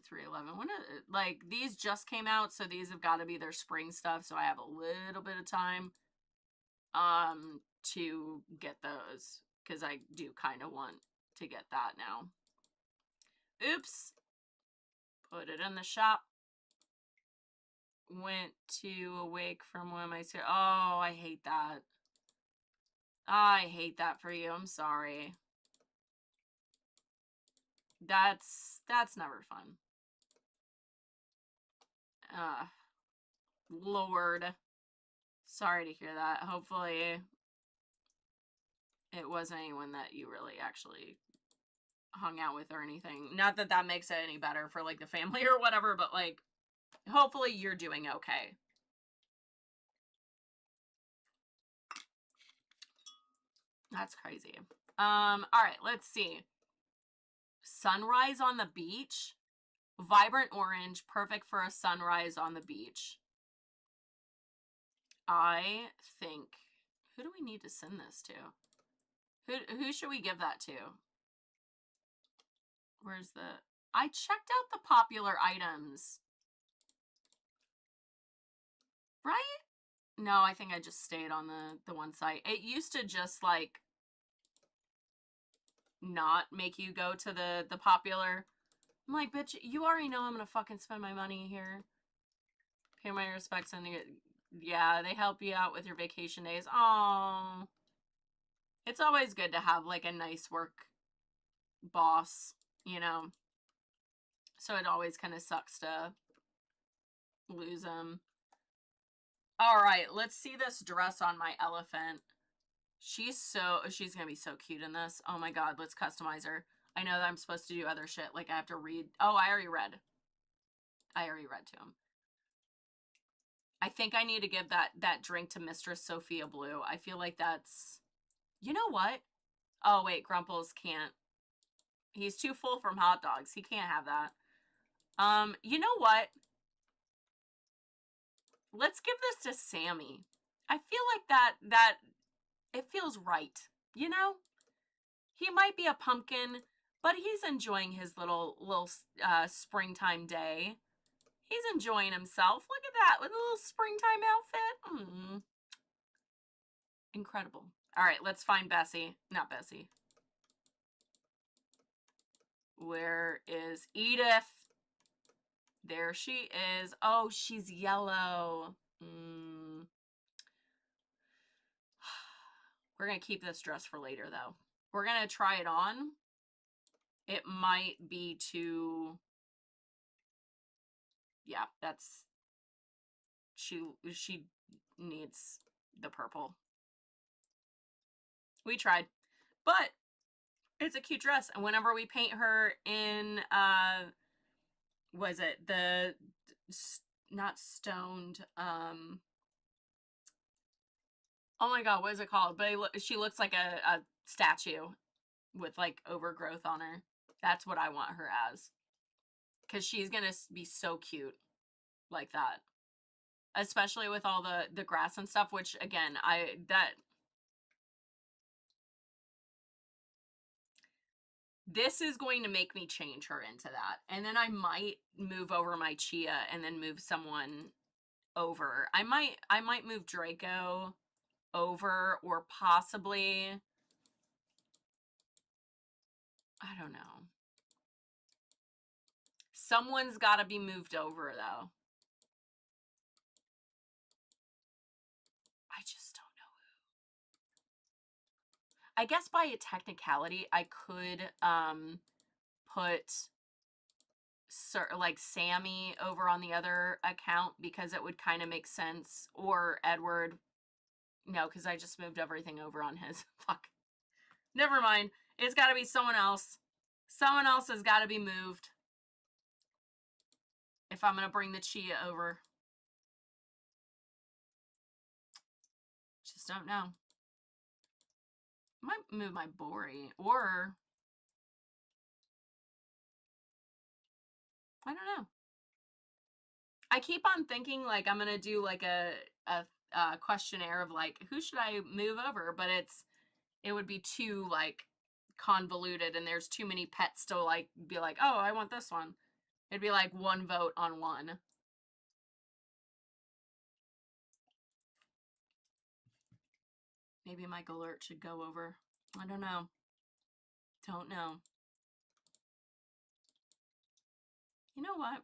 311. When like these just came out, so these have got to be their spring stuff, so I have a little bit of time to get those, because I do kind of want to get that now. Oops. Put it in the shop. Went to awake from when I said, oh, I hate that. I hate that for you. I'm sorry. That's never fun. Lord. Sorry to hear that. Hopefully it wasn't anyone that you really actually hung out with or anything. Not that that makes it any better for, like, the family or whatever, but, like, hopefully you're doing okay. That's crazy. Alright, let's see. Sunrise on the beach. Vibrant orange, perfect for a sunrise on the beach. I think... Who do we need to send this to? Who should we give that to? Where's the... I checked out the popular items. Right? No, I think I just stayed on the one site. It used to just, like, not make you go to the popular. I'm like, bitch, you already know I'm gonna fucking spend my money here. Pay my respects, and yeah, they help you out with your vacation days. Oh, it's always good to have, like, a nice work boss, you know? So it always kind of sucks to lose them. Alright, let's see this dress on my elephant. She's gonna be so cute in this. Oh my god, let's customize her. I know that I'm supposed to do other shit, like I have to read. Oh, I already read to him. I think I need to give that drink to Mistress Sophia Blue. I feel like that's... You know what? Oh wait, Grumples can't. He's too full from hot dogs. He can't have that. You know what? Let's give this to Sammy. I feel like that it feels right, you know? He might be a pumpkin, but he's enjoying his little springtime day. He's enjoying himself. Look at that, with a little springtime outfit. Incredible. All right, let's find Bessie. Not Bessie. Where is Edith? There she is. Oh, she's yellow. We're going to keep this dress for later, though. We're going to try it on. It might be too... Yeah, that's... She needs the purple. We tried. But it's a cute dress. And whenever we paint her in, was it the, not stoned, oh my god, what is it called? But she looks like a statue with like overgrowth on her. That's what I want her as. Because she's gonna be so cute like that. Especially with all the grass and stuff, which again, this is going to make me change her into that. And then I might move over my Chia and then move someone over. I might move Draco over, or possibly, I don't know. Someone's got to be moved over though. I just don't know who. I guess by a technicality, I could put like Sammy over on the other account, because it would kind of make sense, or Edward. No, because I just moved everything over on his. Fuck. Never mind. It's got to be someone else. Someone else has got to be moved if I'm going to bring the Chia over. Just don't know. I might move my Bori, or I don't know. I keep on thinking like I'm going to do like a questionnaire of like, who should I move over? But it would be too like convoluted, and there's too many pets to like be like, oh, I want this one. It'd be like one vote on one. Maybe my Galert should go over. I don't know. Don't know. You know what?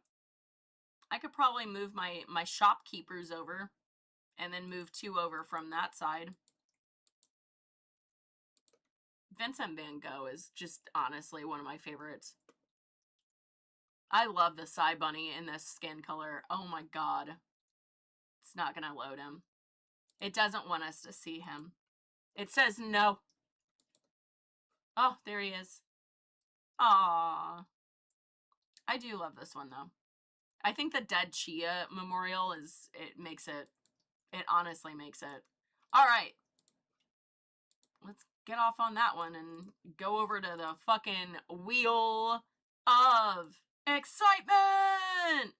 I could probably move my shopkeepers over and then move 2 over from that side. Vincent Van Gogh is just honestly one of my favorites. I love the Psy Bunny in this skin color. Oh my god. It's not gonna load him. It doesn't want us to see him. It says no. Oh, there he is. Aww. I do love this one though. I think the Dead Chia memorial it honestly makes it. Alright. Let's get off on that one and go over to the fucking Wheel of Excitement!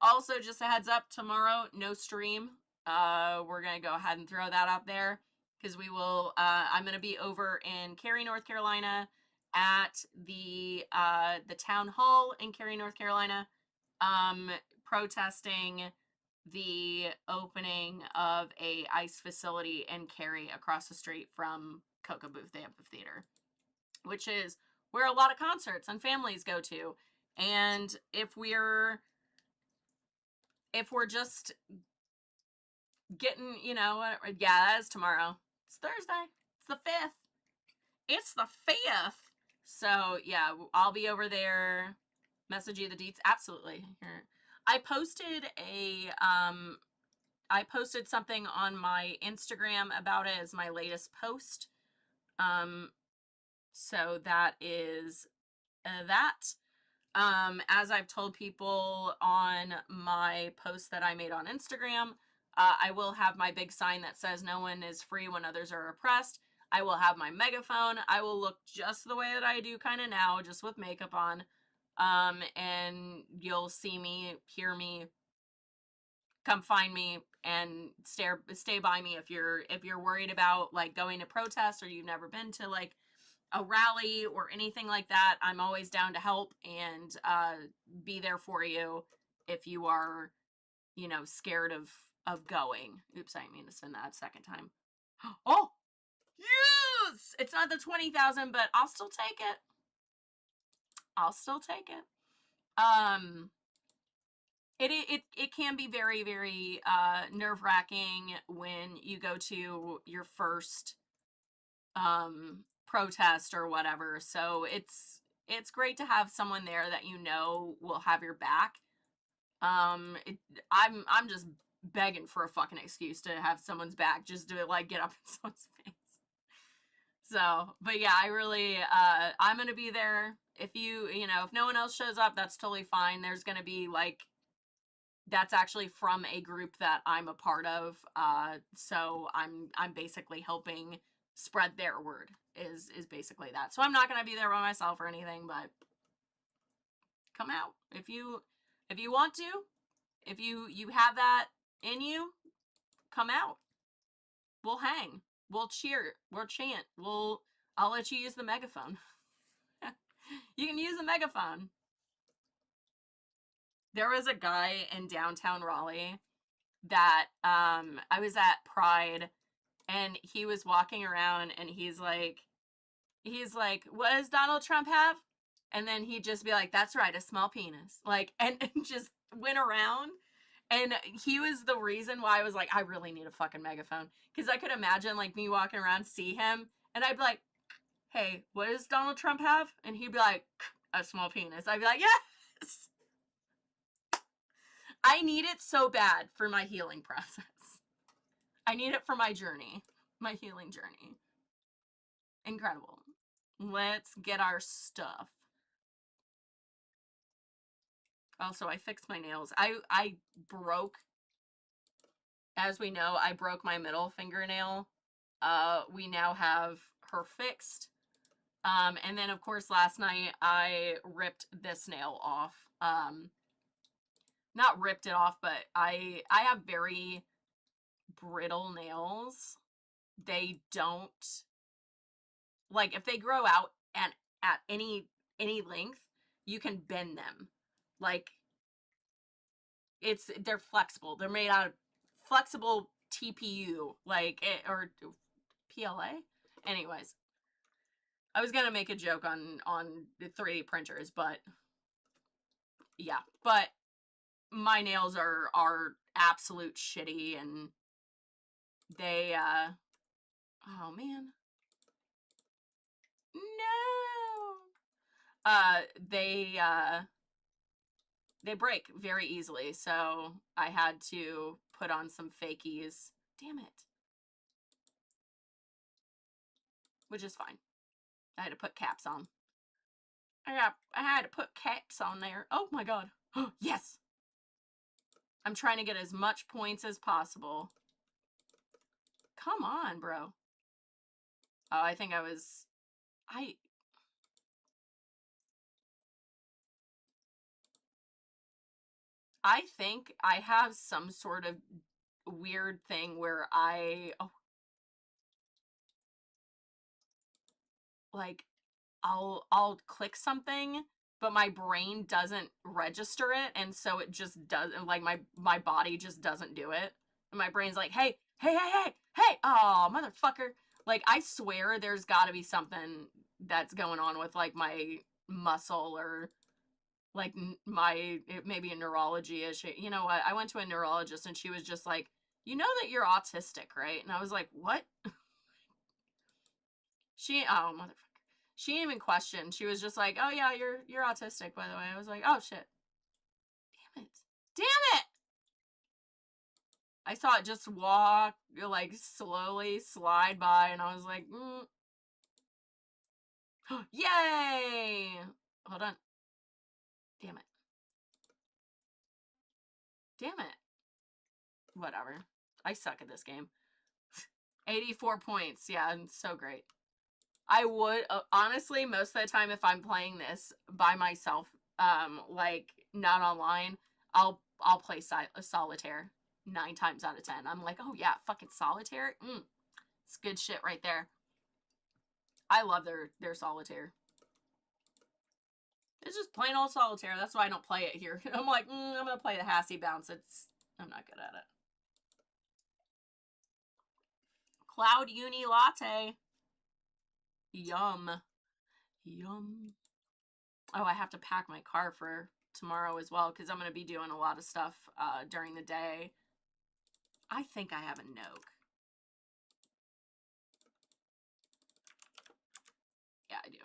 Also, just a heads up, tomorrow, no stream. We're gonna go ahead and throw that out there, because we will, I'm gonna be over in Cary, North Carolina, at the town hall in Cary, North Carolina, protesting the opening of a ice facility in Cary, across the street from Cocoa Booth Amphitheater, which is where a lot of concerts and families go to. And if we're just getting, yeah, that is tomorrow. It's Thursday. It's the 5th. It's the 5th. So yeah, I'll be over there. Message you the deets. Absolutely. Here. I posted something on my Instagram about it as my latest post. So that is that. As I've told people on my post that I made on Instagram, I will have my big sign that says no one is free when others are oppressed. I will have my megaphone. I will look just the way that I do kind of now, just with makeup on. And you'll see me, hear me, come find me, and stay by me if you're worried about like going to protests, or you've never been to like a rally or anything like that. I'm always down to help and be there for you if you are, scared of going. Oops, I didn't mean to spin that a second time. Oh, yes! It's not the 20,000, but I'll still take it. I'll still take it. It can be very, very nerve-wracking when you go to your first protest or whatever. So it's great to have someone there that will have your back. I'm just begging for a fucking excuse to have someone's back just to like get up in someone's face. So, but yeah, I really, I'm gonna be there. If if no one else shows up, that's totally fine. There's gonna be like, that's actually from a group that I'm a part of. So I'm basically helping spread their word is basically that. So I'm not gonna be there by myself or anything, but come out if you want to. If you have that in you, come out. We'll hang. We'll cheer. We'll chant. I'll let you use the megaphone. You can use the megaphone. There was a guy in downtown Raleigh that I was at Pride, and he was walking around and he's like, what does Donald Trump have? And then he'd just be like, that's right, a small penis. Like, and just went around. And he was the reason why I was like, I really need a fucking megaphone. Because I could imagine, like, me walking around, see him, and I'd be like, hey, what does Donald Trump have? And he'd be like, a small penis. I'd be like, yes! I need it so bad for my healing process. I need it for my journey. My healing journey. Incredible. Let's get our stuff. Also, I fixed my nails. I broke, as we know, I broke my middle fingernail. We now have her fixed. And then, of course, last night I ripped this nail off. Not ripped it off, but I have very brittle nails. They don't, like, if they grow out at any length, you can bend them. Like, they're flexible. They're made out of flexible TPU, like, or PLA. Anyways, I was gonna make a joke on the 3D printers, but yeah. But my nails are absolute shitty, and they oh man, no, they break very easily, so I had to put on some fakies. Damn it. Which is fine. I had to put caps on. I had to put caps on there. Oh my god. Yes! I'm trying to get as much points as possible. Come on, bro. Oh, I think I think I have some sort of weird thing where like, I'll click something, but my brain doesn't register it, and so it just doesn't, like, my body just doesn't do it. And my brain's like, hey, oh, motherfucker. Like, I swear there's gotta be something that's going on with, like, my muscle, or like maybe a neurology issue. You know what? I went to a neurologist and she was just like, you know that you're autistic, right? And I was like, what? Oh, motherfucker. She didn't even question. She was just like, oh yeah, you're autistic, by the way. I was like, oh shit. Damn it. Damn it! I saw it just walk, like, slowly slide by, and I was like, yay! Hold on. Damn it. Damn it. Whatever. I suck at this game. 84 points. Yeah, it's so great. I would, honestly, most of the time, if I'm playing this by myself, like, not online, I'll play solitaire 9 times out of 10. I'm like, oh yeah, fucking solitaire? It's good shit right there. I love their solitaire. It's just plain old solitaire. That's why I don't play it here. I'm like, I'm gonna play the Hassy Bounce. I'm not good at it. Cloud Uni Latte. Yum. Yum. Oh, I have to pack my car for tomorrow as well, because I'm going to be doing a lot of stuff during the day. I think I have a Noke. Yeah, I do.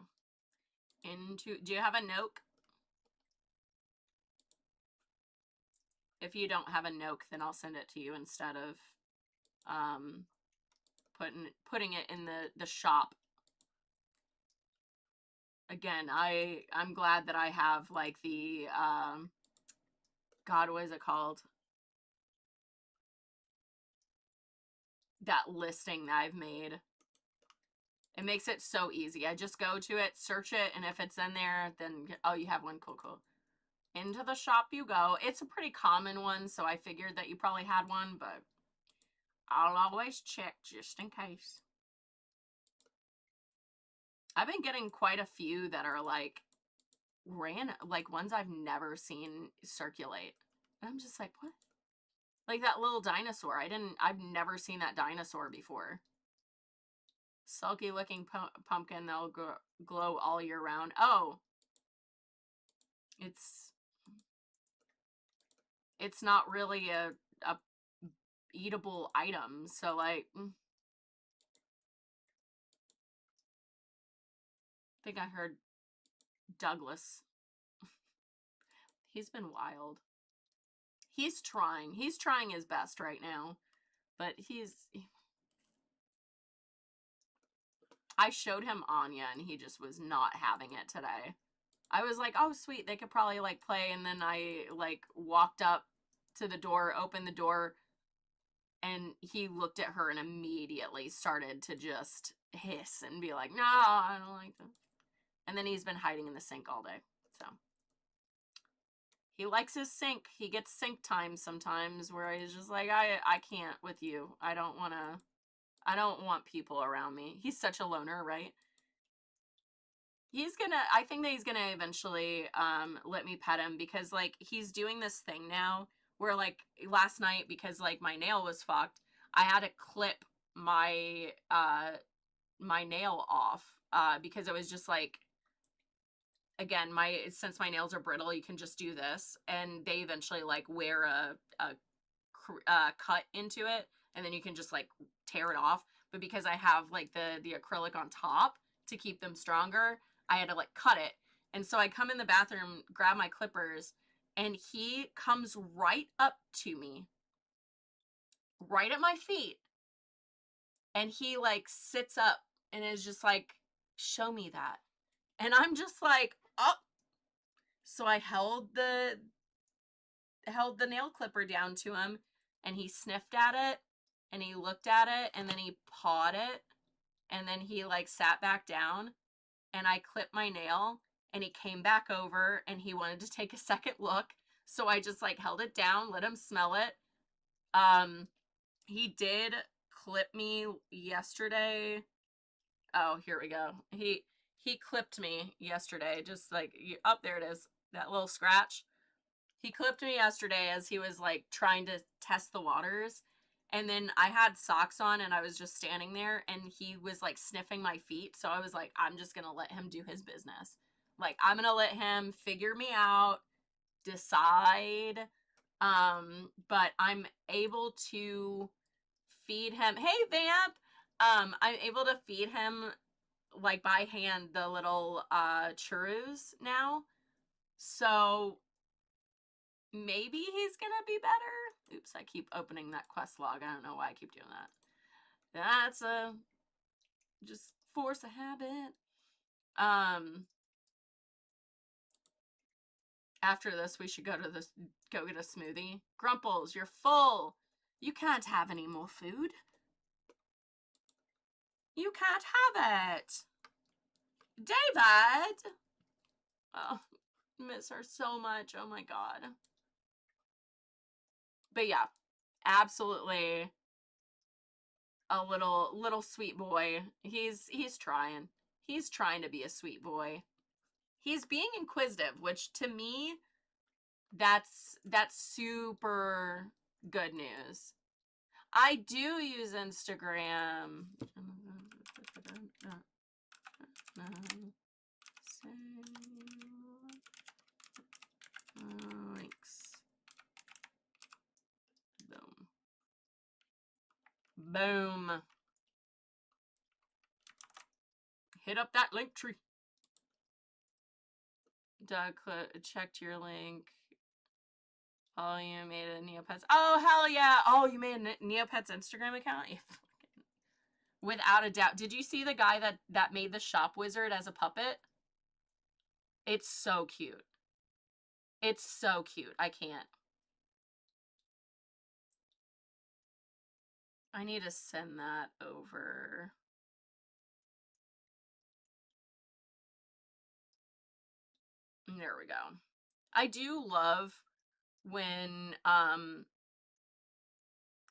Do you have a Noke? If you don't have a Nook, then I'll send it to you instead of putting it in the shop. Again, I'm glad that I have like the God, what is it called? That listing that I've made. It makes it so easy. I just go to it, search it, and if it's in there, then, oh, you have one, cool, cool. Into the shop you go. It's a pretty common one, so I figured that you probably had one, but I'll always check just in case. I've been getting quite a few that are like like ones I've never seen circulate. And I'm just like, what? Like that little dinosaur. I've never seen that dinosaur before. Sulky looking pumpkin that'll glow all year round. Oh. It's not really a eatable item, so like I think I heard Douglas. He's been wild. He's trying his best right now, but I showed him Anya and he just was not having it today. I was like, oh sweet, they could probably like play, and then I like walked up to the door, opened the door, and he looked at her and immediately started to just hiss and be like, no, I don't like this. And then he's been hiding in the sink all day. So he likes his sink. He gets sink time sometimes where he's just like, I can't with you. I don't want people around me. He's such a loner, right? I think that he's gonna eventually let me pet him, because like he's doing this thing now where like last night, because like my nail was fucked, I had to clip my my nail off because it was just like, again, since my nails are brittle, you can just do this, and they eventually like wear a cut into it, and then you can just like tear it off. But because I have like the acrylic on top to keep them stronger, I had to like cut it. And so I come in the bathroom, grab my clippers, and he comes right up to me, right at my feet, and he like sits up and is just like, show me that. And I'm just like, oh. So I held the nail clipper down to him, and he sniffed at it, and he looked at it, and then he pawed it, and then he like sat back down, and I clipped my nail, and he came back over, and he wanted to take a second look. So I just like held it down, let him smell it. He did clip me yesterday. Oh, here we go. He clipped me yesterday, just like, up there it is, that little scratch. He clipped me yesterday as he was like trying to test the waters. And then I had socks on and I was just standing there, and he was like sniffing my feet. So I was like, I'm just going to let him do his business. Like, I'm going to let him figure me out, decide. But I'm able to feed him. Hey, Vamp. I'm able to feed him like by hand the little churros now. So maybe he's gonna be better. Oops, I keep opening that quest log. I don't know why I keep doing that. That's just force a habit. After this, we should go get a smoothie. Grumples, you're full. You can't have any more food. You can't have it. David! Oh, miss her so much. Oh my god. But yeah, absolutely a little sweet boy. He's trying. He's trying to be a sweet boy. He's being inquisitive, which to me, that's super good news. I do use Instagram. Links. Boom. Boom. Hit up that link tree. Doug checked your link. Oh, you made a Neopets. Oh, hell yeah. Oh, you made a Neopets Instagram account? Without a doubt. Did you see the guy that made the shop wizard as a puppet? It's so cute. It's so cute. I can't. I need to send that over. There we go. I do love when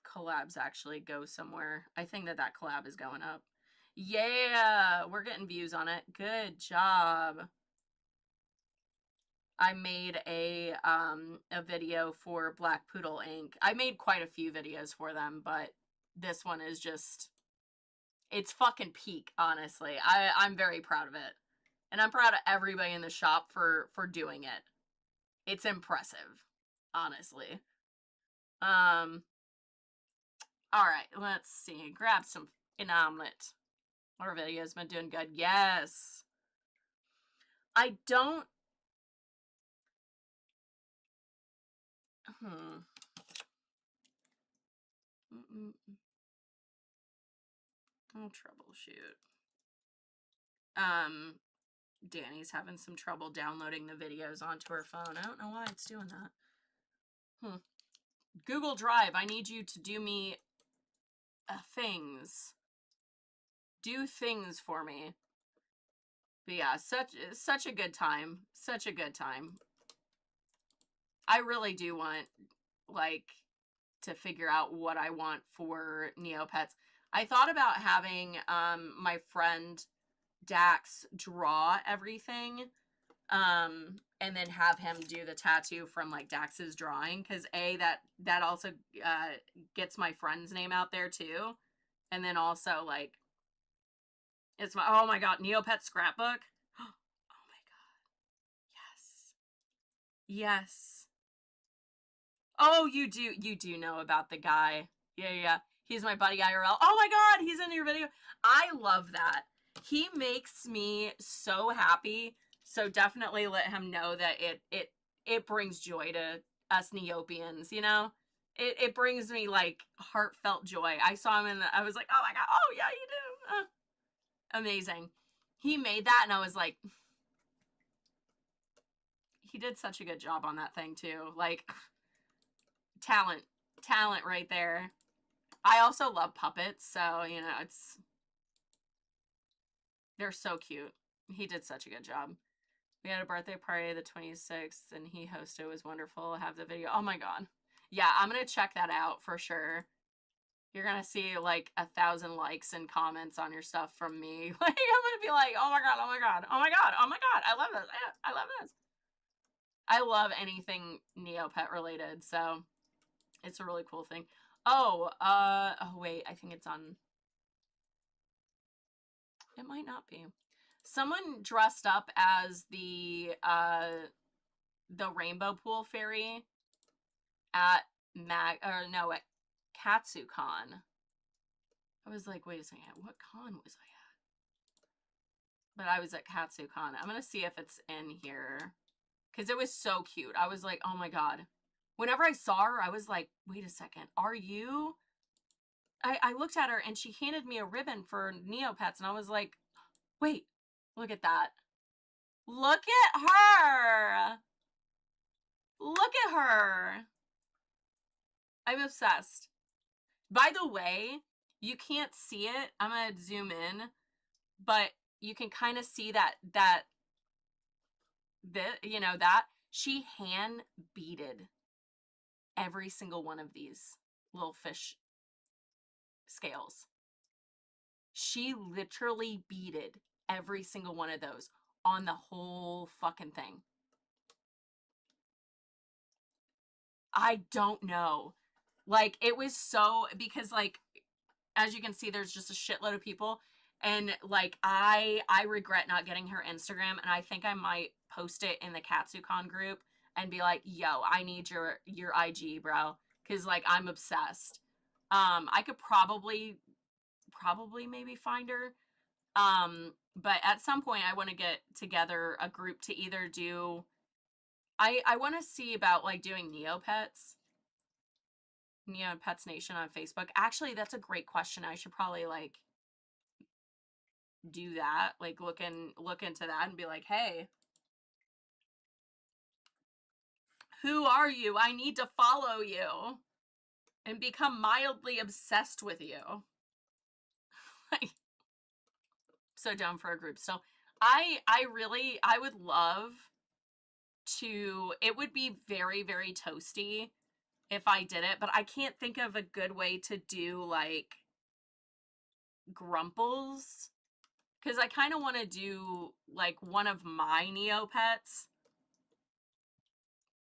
collabs actually go somewhere. I think that collab is going up. Yeah, we're getting views on it. Good job. I made a video for Black Poodle Inc. I made quite a few videos for them, but this one is just, it's fucking peak, honestly. I'm very proud of it. And I'm proud of everybody in the shop for doing it. It's impressive, honestly. All right, let's see. Grab some an omelet. Our video's been doing good. Yes. I don't. I'll troubleshoot. Danny's having some trouble downloading the videos onto her phone. I don't know why it's doing that. Google Drive, I need you to do me things. Do things for me. But yeah, such a good time. Such a good time. I really do want, like, to figure out what I want for Neopets. I thought about having my friend Dax draw everything, and then have him do the tattoo from like Dax's drawing, because that also gets my friend's name out there too, and then also like it's my, oh my god, Neopets scrapbook. Oh my god, yes, yes. Oh, you do know about the guy. Yeah. He's my buddy IRL. Oh my god, he's in your video. I love that. He makes me so happy. So definitely let him know that it brings joy to us Neopians, you know? It brings me like heartfelt joy. I saw him I was like, oh my god, oh yeah, you do. Amazing. He made that and I was like, he did such a good job on that thing too. Like, talent right there. I also love puppets, so you know, they're so cute. He did such a good job. We had a birthday party the 26th and he hosted. It was wonderful. Have the video. Oh my god. Yeah, I'm gonna check that out for sure. You're gonna see like 1,000 likes and comments on your stuff from me. Like, I'm gonna be like, oh my god, oh my god, oh my god, oh my god, I love this. I love this. I love anything Neopet related, so it's a really cool thing. Oh, wait, I think it's on. It might not be. Someone dressed up as the Rainbow Pool Fairy at at KatsuCon. I was like, wait a second, what con was I at? But I was at KatsuCon. I'm gonna see if it's in here, because it was so cute. I was like, oh my god. Whenever I saw her, I was like, wait a second, are you? I looked at her and she handed me a ribbon for Neopets, and I was like, wait, look at that. Look at her. Look at her. I'm obsessed. By the way, you can't see it. I'm going to zoom in, but you can kind of see that she hand beaded every single one of these little fish scales. She literally beaded every single one of those on the whole fucking thing. I don't know. Like, it was so, because like, as you can see, there's just a shitload of people, and like, I regret not getting her Instagram, and I think I might post it in the KatsuCon group and be like, yo, I need your IG, bro, because like, I'm obsessed. I could probably maybe find her, but at some point I want to get together a group to either do I want to see about like doing Neopets. Neopets Nation on Facebook. Actually, that's a great question. I should probably like do that. Like look into that and be like, hey, who are you? I need to follow you and become mildly obsessed with you. Like, so down for a group. So I would love to, it would be very, very toasty if I did it, but I can't think of a good way to do like Grumples, because I kind of want to do like one of my Neopets,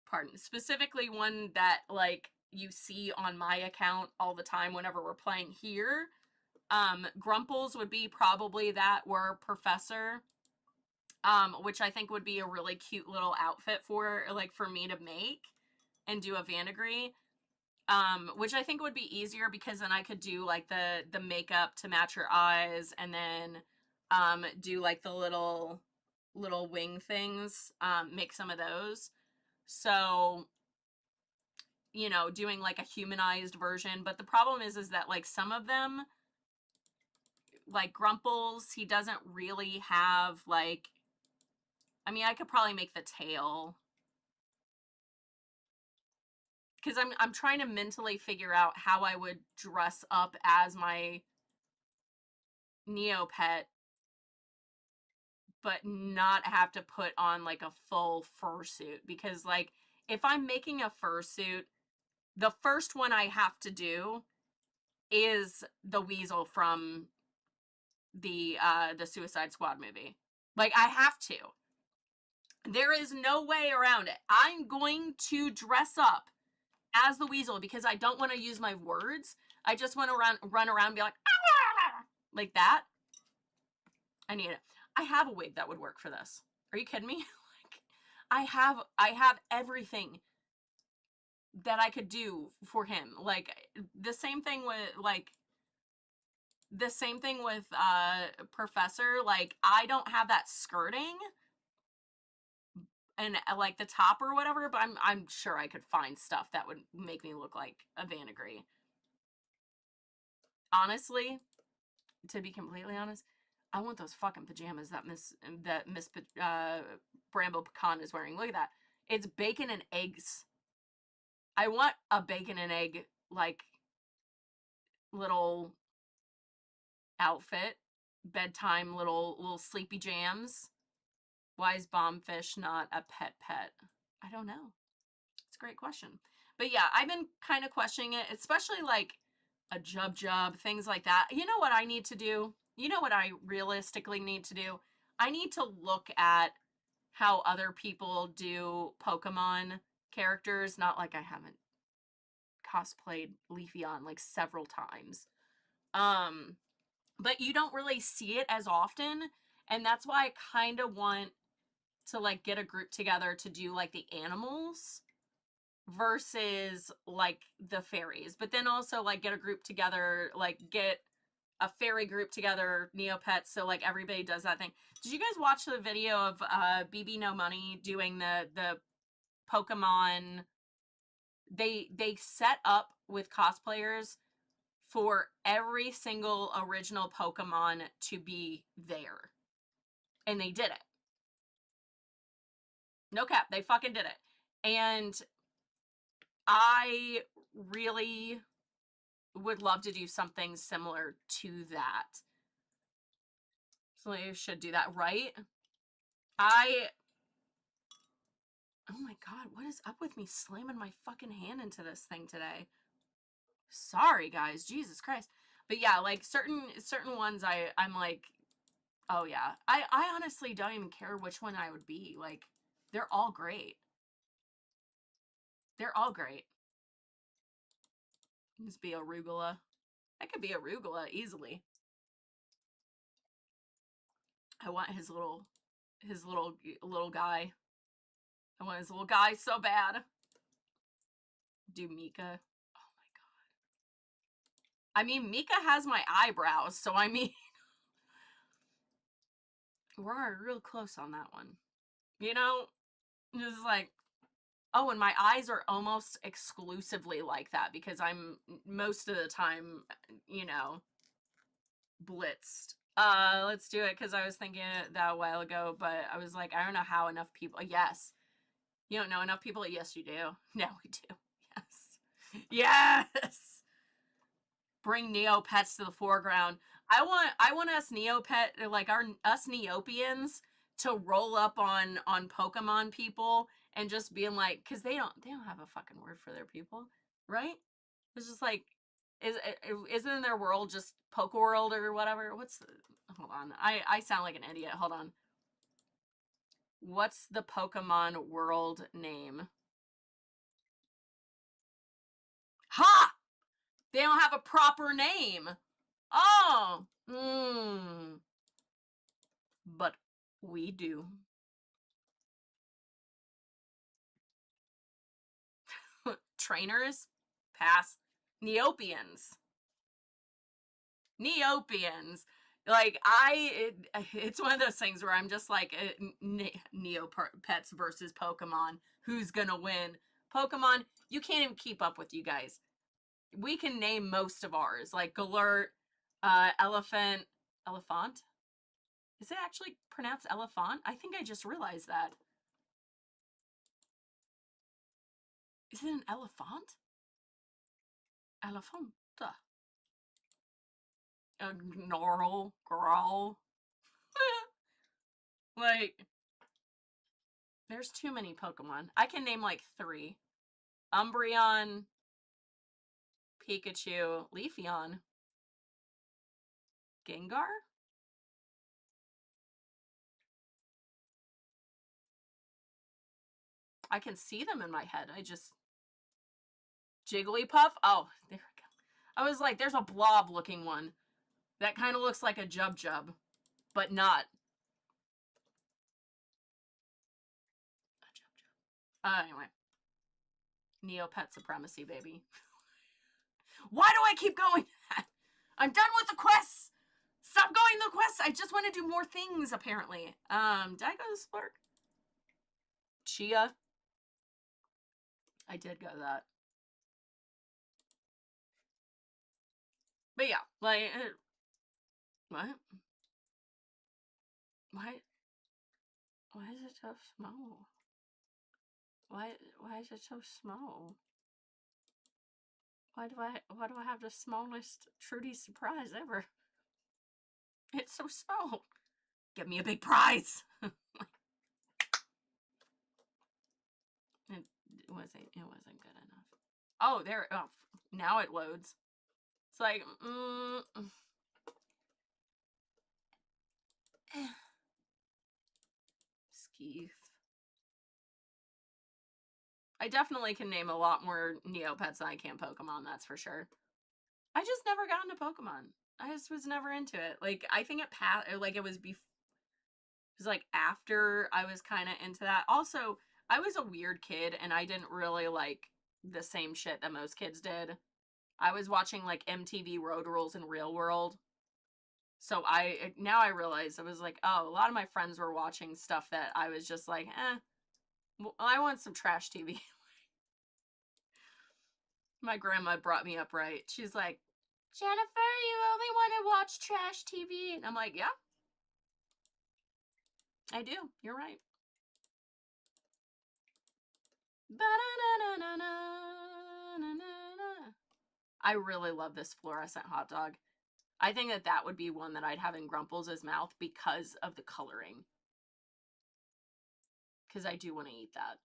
pardon, specifically one that like you see on my account all the time whenever we're playing here. Grumples would be probably that, were Professor, which I think would be a really cute little outfit for like for me to make and do a Vandegree. Which I think would be easier because then I could do like the makeup to match her eyes, and then do like the little wing things, make some of those. So, you know, doing like a humanized version. But the problem is that like some of them, like Grumples, he doesn't really have like, I mean, I could probably make the tail, because I'm trying to mentally figure out how I would dress up as my Neopet, but not have to put on like a full fursuit. Because like if I'm making a fursuit, the first one I have to do is the Weasel from the Suicide Squad movie. Like I have to. There is no way around it. I'm going to dress up as the Weasel because I don't want to use my words. I just want to run around and be like that. I need it. I have a wig that would work for this. Are you kidding me? Like, I have everything that I could do for him. Like the same thing with Professor. Like I don't have that skirting and like the top or whatever, but I'm sure I could find stuff that would make me look like a Vandegree. Honestly, to be completely honest, I want those fucking pajamas that Miss Bramble Pecan is wearing. Look at that. It's bacon and eggs. I want a bacon and egg like little outfit, bedtime little sleepy jams. Why is Bombfish not a pet? I don't know. It's a great question. But yeah, I've been kind of questioning it, especially like a Jub, things like that. You know what I need to do? You know what I realistically need to do? I need to look at how other people do Pokemon characters. Not like I haven't cosplayed Leafeon like several times. But you don't really see it as often, and that's why I kind of want to like get a group together to do like the animals versus like the fairies, but then also like get a group together, like get a fairy group together, Neopets, so like everybody does that thing. Did you guys watch the video of BB No Money doing the Pokemon? They set up with cosplayers for every single original Pokemon to be there, and they did it. No cap, they fucking did it. And I really would love to do something similar to that. So I should do that, right? Oh my god, what is up with me slamming my fucking hand into this thing today? Sorry, guys. Jesus Christ. But yeah, like certain ones I'm like, oh yeah. I honestly don't even care which one I would be. Like, they're all great. They're all great. Just be arugula. I could be arugula easily. I want his little guy. I want his little guy so bad. Do Mika. Oh my god. I mean, Mika has my eyebrows, so I mean, we're real close on that one. You know, just like Oh, and my eyes are almost exclusively like that because I'm most of the time, you know, blitzed. Let's do it because I was thinking that a while ago, but I was like, I don't know how enough people. Yes. You don't know enough people? Yes, you do. No, we do. Yes. Yes. Bring Neopets to the foreground. I want us Neopet, like us Neopians, to roll up on Pokemon people and just being like, because they don't have a fucking word for their people, right? It's just like, isn't their world just Poke World or whatever? Hold on, I sound like an idiot. Hold on. What's the Pokemon world name? Ha! They don't have a proper name. Oh. But we do. Trainers? Pass. Neopians. Neopians. Like, it's one of those things where I'm just like, Neopets versus Pokemon. Who's gonna win? Pokemon, you can't even keep up with you guys. We can name most of ours, like Galert, Elephant. Is it actually pronounced Elephant? I think I just realized that. Is it an elephant? Elephanta. A gnarl, growl. Like, there's too many Pokemon. I can name like 3. Umbreon, Pikachu, Leafeon, Gengar? I can see them in my head. Jigglypuff? Oh, there we go. I was like, there's a blob looking one. That kind of looks like a Jub, but not. Anyway. Neopet supremacy, baby. Why do I keep going? I'm done with the quests! Stop going to the quests! I just want to do more things, apparently. Did I go to Splurk? Chia. I did go to that. But yeah, like, what? Why is it so small? Why is it so small? Why do I have the smallest Trudy surprise ever? It's so small. Give me a big prize. It wasn't good enough. Oh, there. Oh, now it loads. It's like, Skeeth. I definitely can name a lot more Neopets than I can Pokemon, that's for sure. I just never got into Pokemon. I just was never into it. Like, I think it passed, like, it was like after I was kind of into that. Also, I was a weird kid and I didn't really like the same shit that most kids did. I was watching like MTV Road Rules and Real World. So now I realize I was like, oh, a lot of my friends were watching stuff that I was just like, well, I want some trash TV. My grandma brought me up right. She's like, Jennifer, you only want to watch trash TV. And I'm like, yeah, I do. You're right. I really love this fluorescent hot dog. I think that would be one that I'd have in Grumples' mouth because of the coloring. Because I do want to eat that.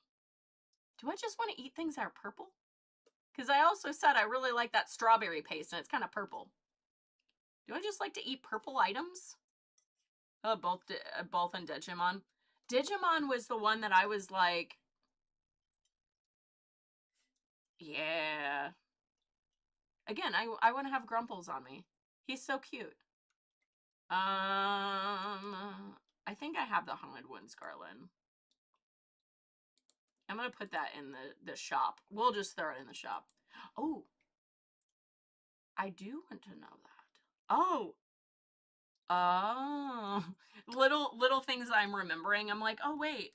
Do I just want to eat things that are purple? Because I also said I really like that strawberry paste and it's kind of purple. Do I just like to eat purple items? Oh, both in Digimon. Digimon was the one that I was like, yeah. Again, I want to have Grumples on me. He's so cute. I think I have the Haunted One Scarlet. I'm gonna put that in the shop. We'll just throw it in the shop. Oh, I do want to know that. Oh, little things I'm remembering. I'm like, oh wait,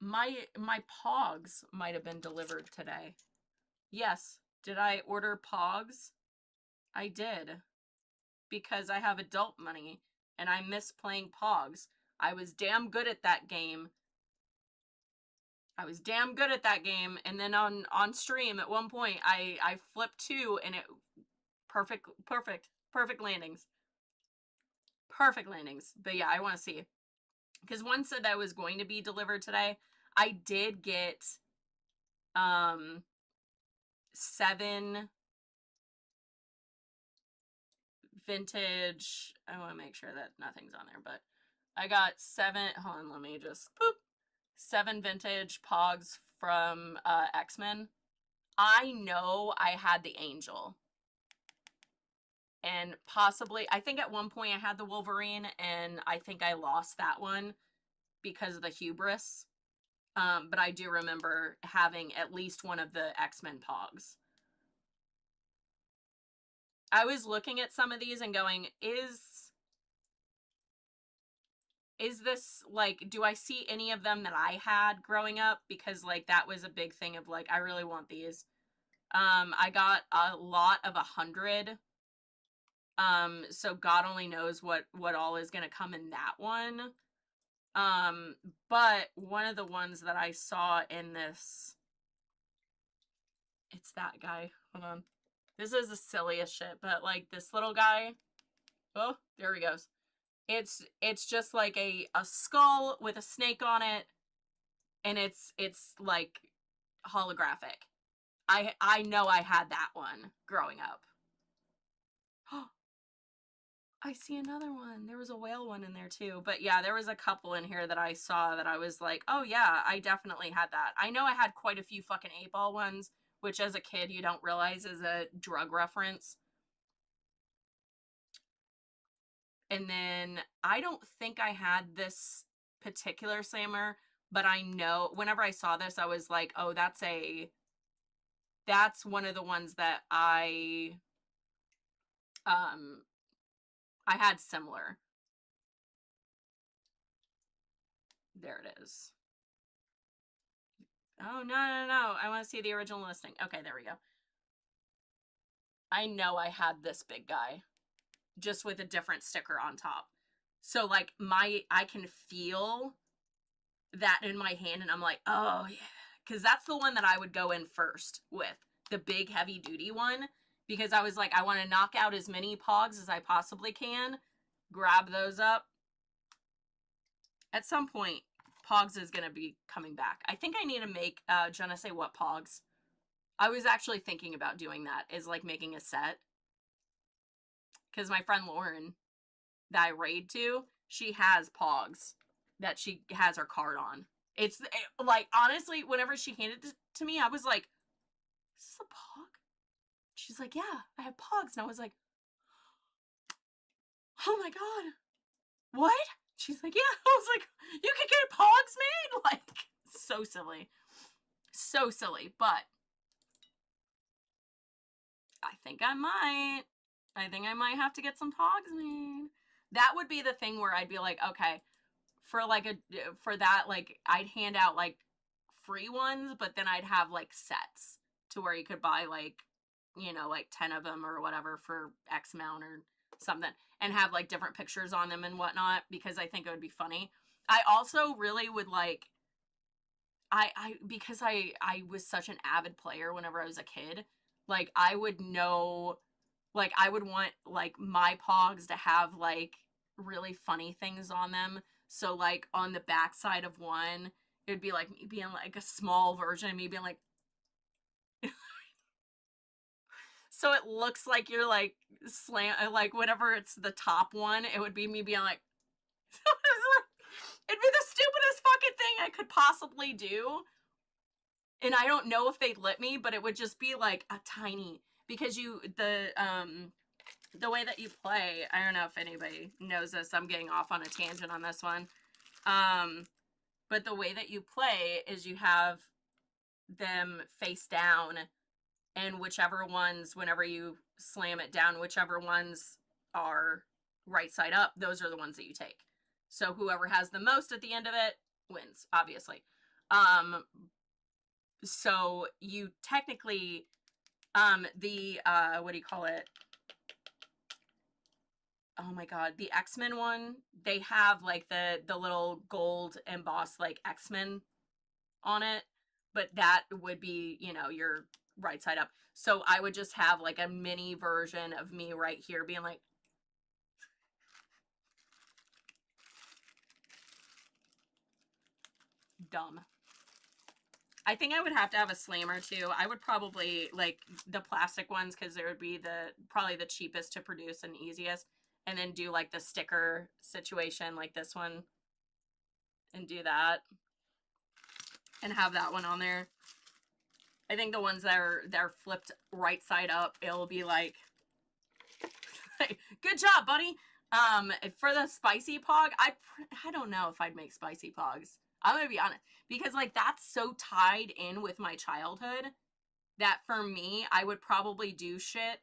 my Pogs might have been delivered today. Yes. Did I order Pogs? I did. Because I have adult money and I miss playing Pogs. I was damn good at that game. And then on stream at one point I flipped 2 and it perfect landings. Perfect landings. But yeah, I want to see. Because one said that was going to be delivered today. I did get 7 vintage. I want to make sure that nothing's on there, but I got 7. Hold on, let me just 7 vintage Pogs from X-Men. I know I had the Angel. And possibly, I think at one point I had the Wolverine, and I think I lost that one because of the hubris. But I do remember having at least one of the X-Men Pogs. I was looking at some of these and going, is this, like, do I see any of them that I had growing up? Because, like, that was a big thing of, like, I really want these. I got a lot of 100. So God only knows what all is gonna come in that one. But one of the ones that I saw in this, it's that guy. Hold on. This is the silliest shit, but like this little guy. Oh, there he goes. It's just like a skull with a snake on it, and it's like holographic. I know I had that one growing up. I see another one. There was a whale one in there too. But yeah, there was a couple in here that I saw that I was like, oh yeah, I definitely had that. I know I had quite a few fucking 8-ball ones, which as a kid you don't realize is a drug reference. And then I don't think I had this particular slammer, but I know whenever I saw this, I was like, oh, that's one of the ones that I had similar. There it is. Oh, no. I want to see the original listing. Okay, there we go. I know I had this big guy, just with a different sticker on top. So, like, I can feel that in my hand, and I'm like, oh, yeah. Because that's the one that I would go in first with, the big heavy-duty one. Because I was like, I want to knock out as many Pogs as I possibly can, grab those up. At some point, Pogs is going to be coming back. I think I need to make, Je ne sais what Pogs. I was actually thinking about doing that, is like making a set. Because my friend Lauren, that I raid to, she has Pogs that she has her card on. It's like, honestly, whenever she handed it to me, I was like, is this a Pog? She's like, yeah, I have Pogs. And I was like, oh my God, what? She's like, yeah. I was like, you can get Pogs made? Like, so silly. So silly. But I think I might have to get some Pogs made. That would be the thing where I'd be like, okay, for that, like, I'd hand out, like, free ones, but then I'd have, like, sets to where you could buy, like, you know, like 10 of them or whatever for X amount or something, and have, like, different pictures on them and whatnot, because I think it would be funny. I also really would, like, because I was such an avid player whenever I was a kid, like, I would know, like, I would want, like, my Pogs to have, like, really funny things on them. So, like, on the backside of one, it would be, like, me being, like, a small version of me being, like... So it looks like you're, like, like, whenever it's the top one, it would be me being, like... It'd be the stupidest fucking thing I could possibly do. And I don't know if they'd let me, but it would just be, like, a tiny... Because the way that you play, I don't know if anybody knows this, I'm getting off on a tangent on this one, but the way that you play is you have them face down, and whichever ones, whenever you slam it down, whichever ones are right side up, those are the ones that you take. So whoever has the most at the end of it wins, obviously. So you technically, the, what do you call it? Oh my god, the X-Men one, they have like the little gold embossed like X-Men on it, but that would be, you know, your right side up. So I would just have like a mini version of me right here being like, dumb. I think I would have to have a slammer too. I would probably like the plastic ones because it would be probably the cheapest to produce and easiest, and then do like the sticker situation like this one and do that and have that one on there. I think the ones that are flipped right side up, it'll be like, good job, buddy. For the spicy pog, I don't know if I'd make spicy pogs. I'm gonna be honest, because like that's so tied in with my childhood that for me, I would probably do shit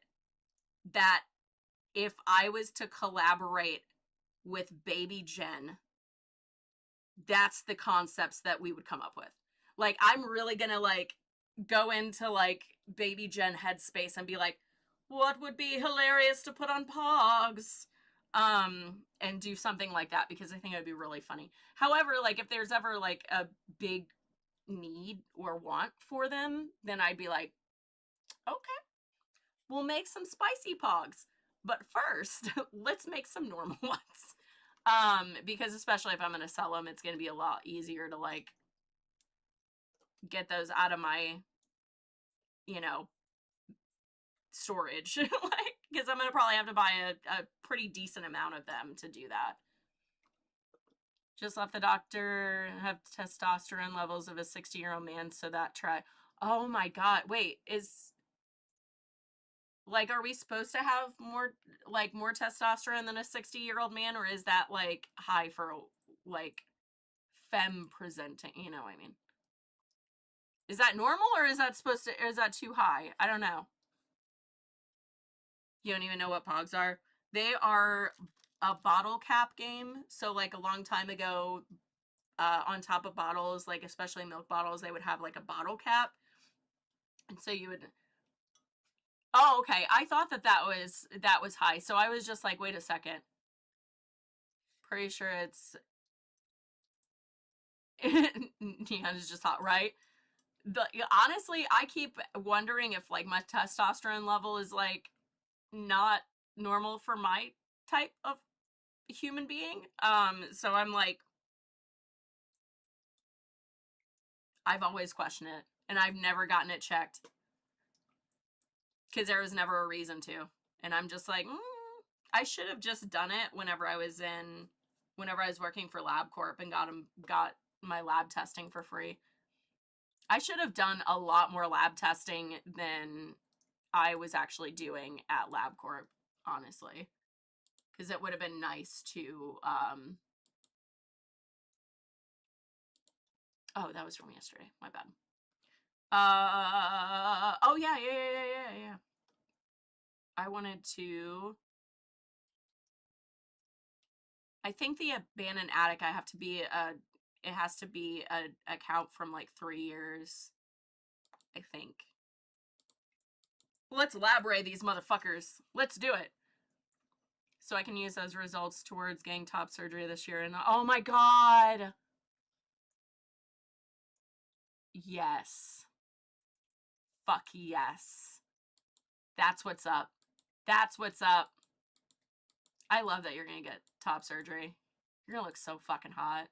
that if I was to collaborate with Baby Jen, that's the concepts that we would come up with. Like, I'm really gonna like go into like Baby Jen headspace and be like, what would be hilarious to put on pogs? And do something like that because I think it would be really funny. However, like if there's ever like a big need or want for them, then I'd be like, okay, we'll make some spicy pogs. But first, let's make some normal ones. Because especially if I'm going to sell them, it's going to be a lot easier to like get those out of my, you know, storage. Like, because I'm going to probably have to buy a pretty decent amount of them to do that. Just left the doctor, have testosterone levels of a 60-year-old man, so that try. Oh my god, wait, like, are we supposed to have more testosterone than a 60-year-old man, or is that like high for like femme presenting, you know what I mean? Is that normal, or is that is that too high? I don't know. You don't even know what pogs are? They are a bottle cap game. So like a long time ago, on top of bottles, like especially milk bottles, they would have like a bottle cap. And so you would, oh, okay. I thought that was high. So I was just like, wait a second. Pretty sure it's neon is just hot, right? Honestly, I keep wondering if like my testosterone level is like not normal for my type of human being. So I'm like, I've always questioned it and I've never gotten it checked because there was never a reason to. And I'm just like, I should have just done it whenever I was working for LabCorp and got my lab testing for free. I should have done a lot more lab testing than I was actually doing at LabCorp, honestly. Because it would have been nice to, oh, that was from yesterday. My bad. Oh, yeah. I wanted to, I think the abandoned attic, it has to be a account from like 3 years, I think. Let's elaborate these motherfuckers. Let's do it. So I can use those results towards getting top surgery this year. And oh my god. Yes. Fuck yes. That's what's up. That's what's up. I love that you're gonna get top surgery. You're gonna look so fucking hot.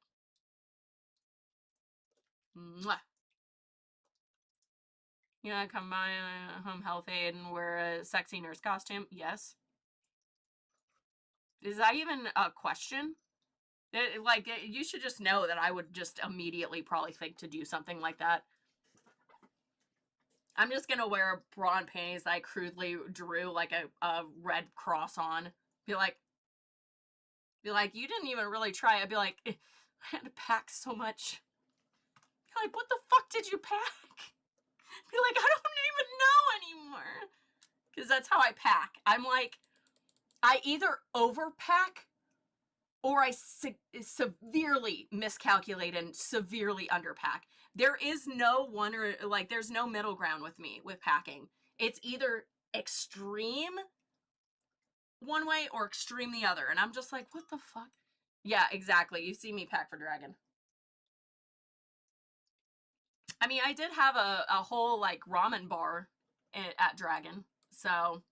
Mwah. You know, come by a home health aide and wear a sexy nurse costume? Yes. Is that even a question? You should just know that I would just immediately probably think to do something like that. I'm just gonna wear a bra and panties that I crudely drew like a red cross on. Be like, you didn't even really try. I'd be like, I had to pack so much. Be like, what the fuck did you pack? Be like, I don't even know anymore. Because that's how I pack. I'm like, I either overpack or I severely miscalculate and severely underpack. There is no one or like there's no middle ground with me with packing. It's either extreme one way or extreme the other. And I'm just like, what the fuck? Yeah, exactly. You see me pack for Dragon. I mean, I did have a whole like ramen bar at Dragon. So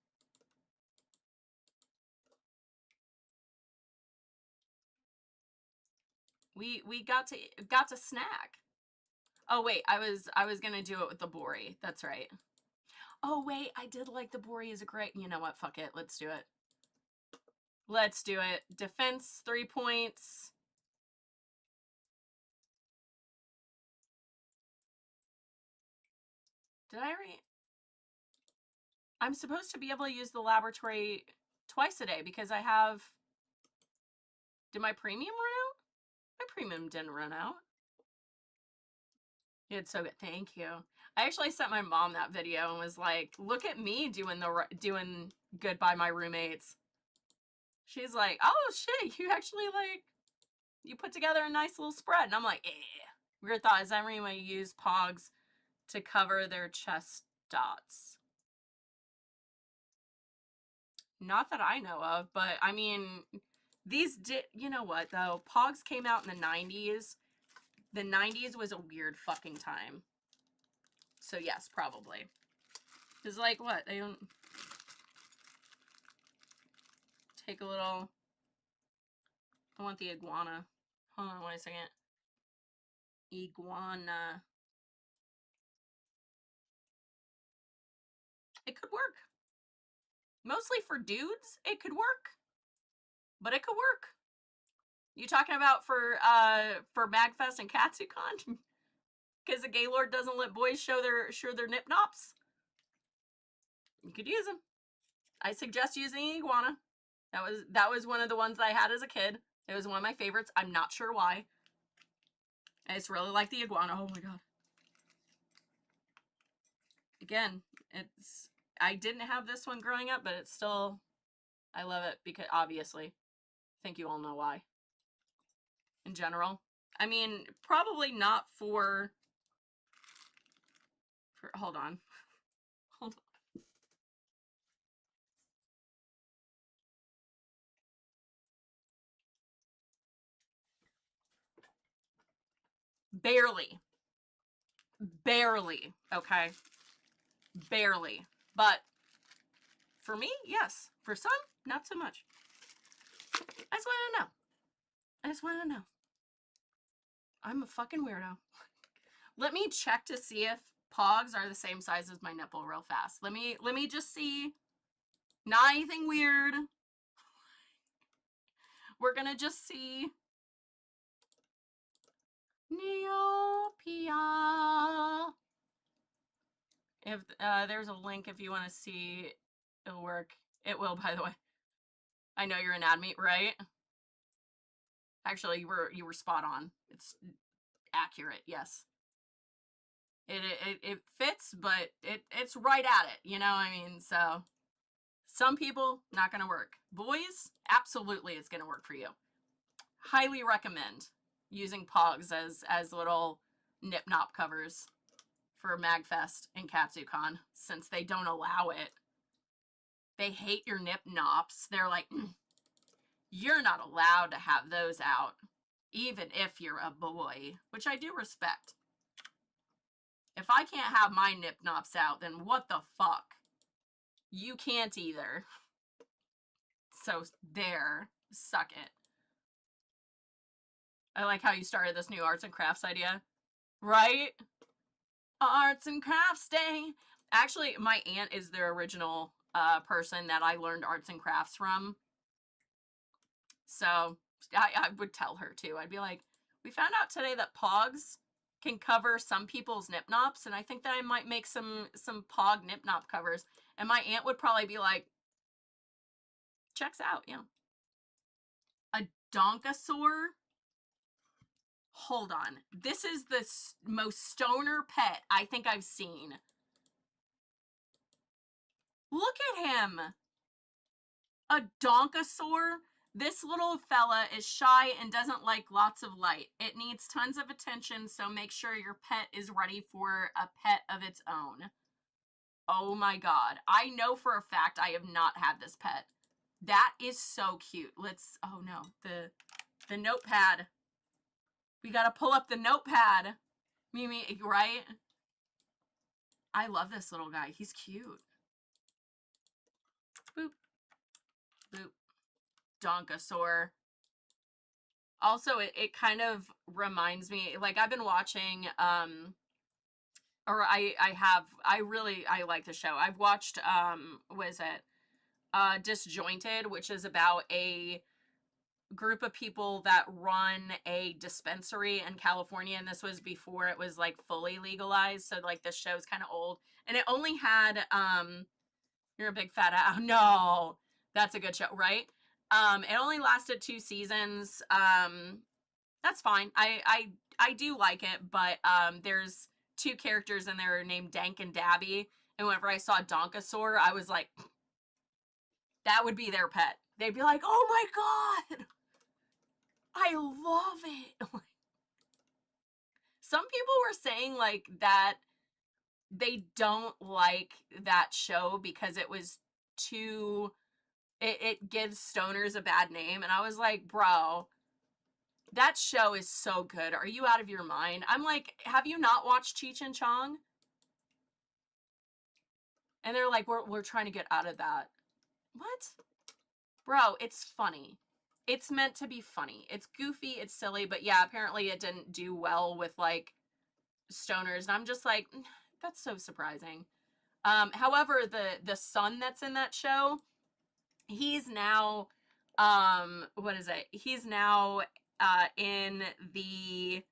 we got to snack. Oh wait, I was gonna do it with the Bori. That's right. Oh wait, I did like the Bori as a great. You know what? Fuck it. Let's do it. Let's do it. Defense 3 points. Did I already? I'm supposed to be able to use the laboratory twice a day because I have. Did my premium run out? My premium didn't run out. It's so good. Thank you. I actually sent my mom that video and was like, "Look at me doing good by my roommates." She's like, "Oh shit, you actually like you put together a nice little spread." And I'm like, "Eh." Weird thought. Is everyone use Pogs to cover their chest dots? Not that I know of, but I mean, these did. You know what though? Pogs came out in the 90s. The 90s was a weird fucking time. So yes, probably. Cause like what? They don't take a little. I want the iguana. Hold on 1 second. Iguana. It could work. Mostly for dudes, it could work. But it could work. You talking about for Magfest and Katsucon? Because the Gaylord doesn't let boys show their nip nops? You could use them. I suggest using iguana. That was one of the ones I had as a kid. It was one of my favorites. I'm not sure why. I just really like the iguana. Oh my god. Again, I didn't have this one growing up, but it's still, I love it because obviously, I think you all know why. In general, I mean, probably not for hold on. Barely. Barely. Okay. Barely. But for me, yes. For some, not so much. I just want to know. I just want to know. I'm a fucking weirdo. Let me check to see if Pogs are the same size as my nipple real fast. Let me just see. Not anything weird. We're gonna just see. Neopia. If there's a link if you want to see, it'll work. It will, by the way. I know you're an admin, right? Actually, you were spot on. It's accurate. Yes. It fits, but it's right at it. You know what I mean? So some people not gonna work. Boys, absolutely, it's gonna work for you. Highly recommend using Pogs as little nip nop covers for Magfest and Katsucon since they don't allow it. They hate your nip nops. They're like, you're not allowed to have those out, even if you're a boy, which I do respect. If I can't have my nip nops out, then what the fuck? You can't either. So there, suck it. I like how you started this new arts and crafts idea. Right? Arts and crafts day. Actually, my aunt is the original person that I learned arts and crafts from. So I would tell her too. I'd be like, we found out today that Pogs can cover some people's nip nops, and I think that I might make some Pog nip nop covers. And my aunt would probably be like, checks out, yeah. A donkosaur? Hold on. This is the most stoner pet I think I've seen. Look at him. A donkosaur? This little fella is shy and doesn't like lots of light. It needs tons of attention, so make sure your pet is ready for a pet of its own. Oh my god. I know for a fact I have not had this pet. That is so cute. Let's, oh no, the notepad. We gotta pull up the notepad. Mimi, right? I love this little guy. He's cute. Boop. Boop. Donkosaur. Also, it kind of reminds me, like, I've been watching, or I like the show. I've watched, what is it? Disjointed, which is about a group of people that run a dispensary in California, and this was before it was, like, fully legalized, so, like, the show's kind of old. And it only had, you're a big fat ass. No, that's a good show, right? It only lasted 2 seasons. That's fine. I do like it, but there's 2 characters in there named Dank and Dabby, and whenever I saw Donkosaur, I was like, that would be their pet. They'd be like, oh my god, I love it. Some people were saying, like, that they don't like that show because it was too, it gives stoners a bad name, and I was like, bro, that show is so good. Are you out of your mind? I'm like, have you not watched Cheech and Chong? And they're like, we're trying to get out of that. What? Bro, it's funny. It's meant to be funny. It's goofy, it's silly, but yeah, apparently it didn't do well with, like, stoners, and I'm just like, that's so surprising. However, the son that's in that show, he's now, what is it? He's now in the,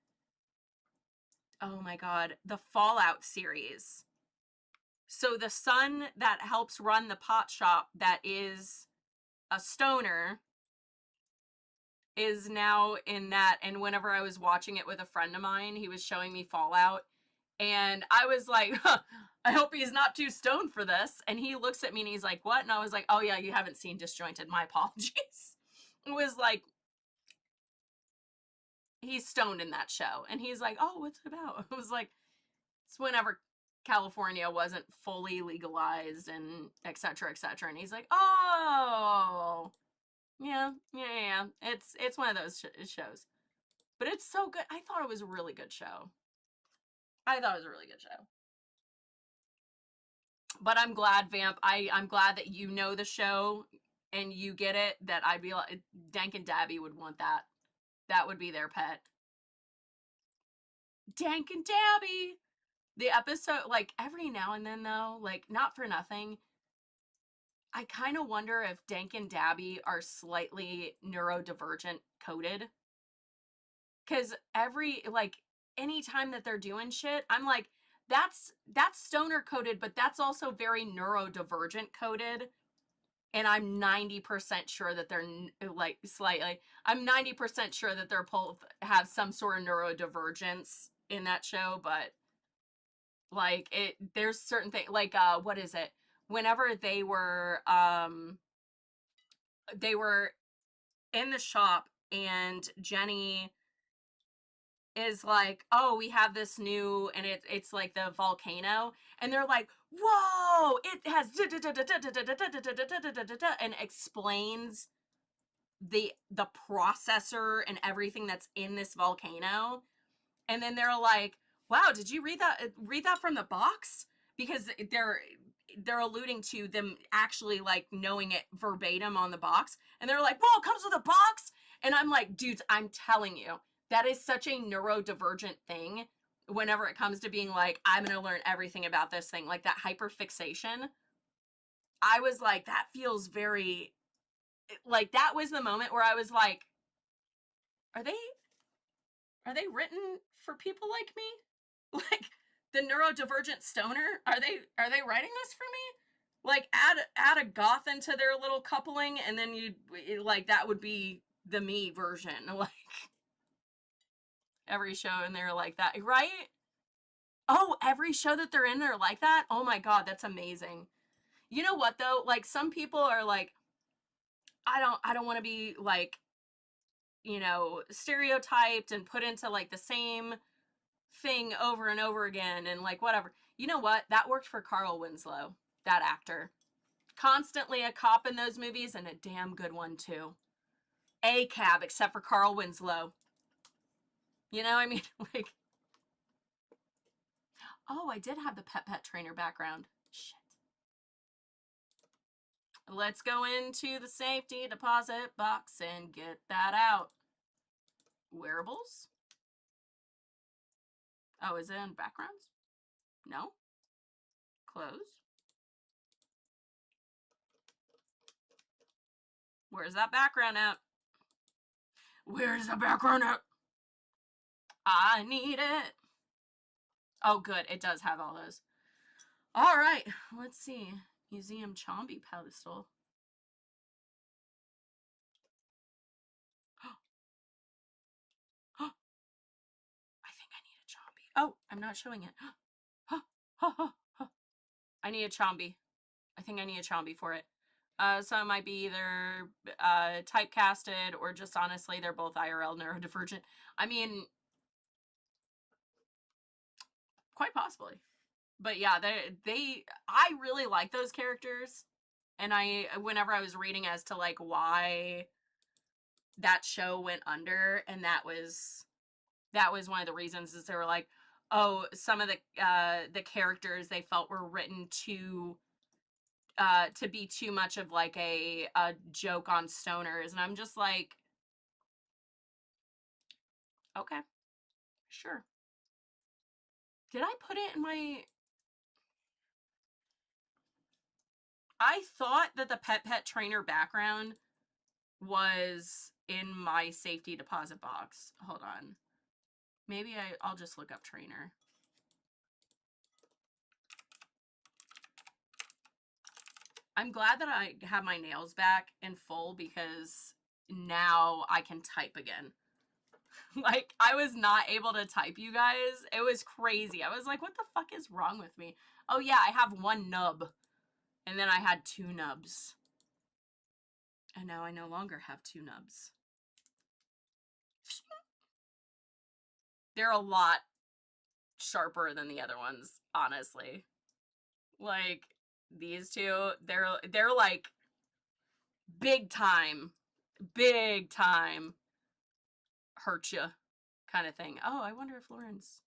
oh my god, the Fallout series. So the son that helps run the pot shop that is a stoner is now in that, and whenever I was watching it with a friend of mine, he was showing me Fallout, and I was like, huh, I hope he's not too stoned for this. And he looks at me and he's like, what? And I was like, oh yeah, you haven't seen Disjointed, my apologies. It was like, he's stoned in that show, and he's like, oh, what's it about? I was like, it's whenever California wasn't fully legalized and etc etc, and he's like, oh yeah. It's one of those shows, but it's so good. I thought it was a really good show. But I'm glad, Vamp, I'm glad that you know the show and you get it, that I'd be like, Dank and Dabby would want that. That would be their pet. Dank and Dabby! The episode, like, every now and then, though, like, not for nothing, I kind of wonder if Dank and Dabby are slightly neurodivergent coded. Because anytime that they're doing shit, I'm like, that's stoner coded, but that's also very neurodivergent coded. And I'm 90% sure that they're, like, slightly, I'm 90% sure that they're both have some sort of neurodivergence in that show, but, like, there's certain things, like, what is it? Whenever they were in the shop, and Jenny is like, oh, we have this new, and it's like the volcano, and they're like, whoa, it has and explains the processor and everything that's in this volcano. And then they're like, wow, did you read that from the box? Because they're alluding to them actually, like, knowing it verbatim on the box, and they're like, whoa, it comes with a box. And I'm like, dudes, I'm telling you, that is such a neurodivergent thing whenever it comes to being like, I'm gonna learn everything about this thing, like that hyperfixation. I was like, that feels very, like, that was the moment where I was like, are they written for people like me? Like, the neurodivergent stoner, are they writing this for me? Like, add a goth into their little coupling, and then like, that would be the me version. Like, every show in there like that, right? Oh, every show that they're in there like that? Oh my god, that's amazing. You know what, though? Like, some people are like, I don't want to be like, you know, stereotyped and put into like the same thing over and over again and like whatever. You know what? That worked for Carl Winslow, that actor. Constantly a cop in those movies, and a damn good one too. A cab, except for Carl Winslow. You know what I mean? Like, oh, I did have the pet trainer background. Shit. Let's go into the safety deposit box and get that out. Wearables? Oh, is it in backgrounds? No. Clothes? Where's that background at? Where's the background at? I need it. Oh, good. It does have all those. All right. Let's see. Museum Chombie pedestal. I think I need a Chombie. Oh, I'm not showing it. I need a Chombie. I think I need a Chombie for it. So it might be either typecasted or just honestly they're both IRL neurodivergent. I mean, quite possibly. But yeah, I really like those characters. And whenever I was reading as to like why that show went under, and that was one of the reasons, is they were like, oh, some of the characters they felt were written to be too much of like a joke on stoners, and I'm just like, okay, sure. Did I put it in my? I thought that the pet trainer background was in my safety deposit box. Hold on. Maybe I'll just look up trainer. I'm glad that I have my nails back in full because now I can type again. Like, I was not able to type, you guys. It was crazy. I was like, what the fuck is wrong with me? Oh yeah, I have one nub. And then I had two nubs. And now I no longer have two nubs. They're a lot sharper than the other ones, honestly. Like, these two, they're like big time hurt you kind of thing. Oh, I wonder if Lauren's,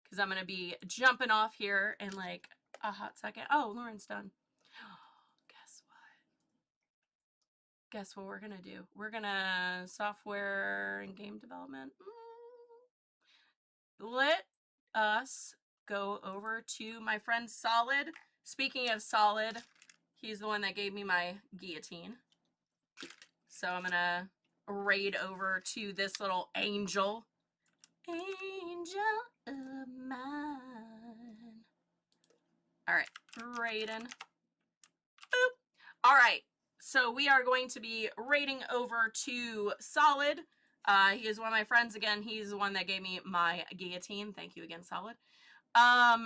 because I'm gonna be jumping off here in like a hot second. Oh, Lauren's done. Guess what we're gonna do? We're gonna software and game development. Let us go over to my friend Solid. Speaking of Solid, he's the one that gave me my guillotine. So I'm gonna raid over to this little angel. Angel of mine. Alright, raiding. Boop. Alright, so we are going to be raiding over to Solid. He is one of my friends again. He's the one that gave me my guillotine. Thank you again, Solid. Yeah,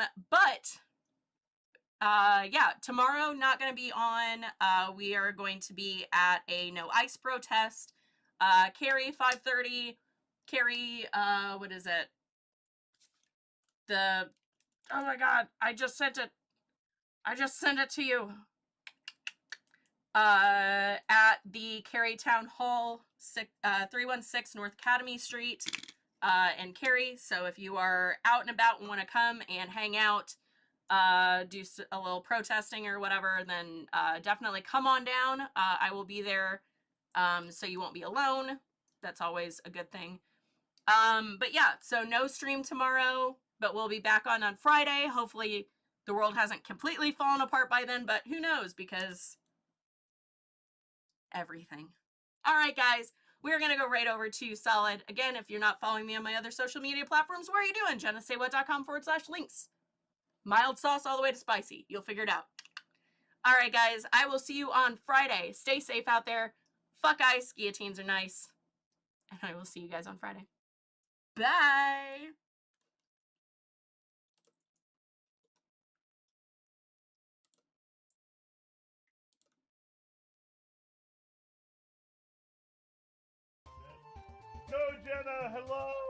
tomorrow not going to be on. We are going to be at a no ice protest. Carrie 5:30. Carrie, what is it? Oh my god, I just sent it. I just sent it to you. At the Cary Town Hall, 316 North Academy Street, in Cary. So if you are out and about and want to come and hang out, do a little protesting or whatever, then definitely come on down. I will be there, so you won't be alone. That's always a good thing. But yeah, so no stream tomorrow, but we'll be back on Friday. Hopefully the world hasn't completely fallen apart by then, but who knows, because everything. All right, guys, we're going to go right over to Solid. Again, if you're not following me on my other social media platforms, what are you doing? JennaSayWhat.com/links. Mild sauce all the way to spicy. You'll figure it out. All right, guys, I will see you on Friday. Stay safe out there. Fuck ice. Guillotines are nice. And I will see you guys on Friday. Bye. Santa, hello.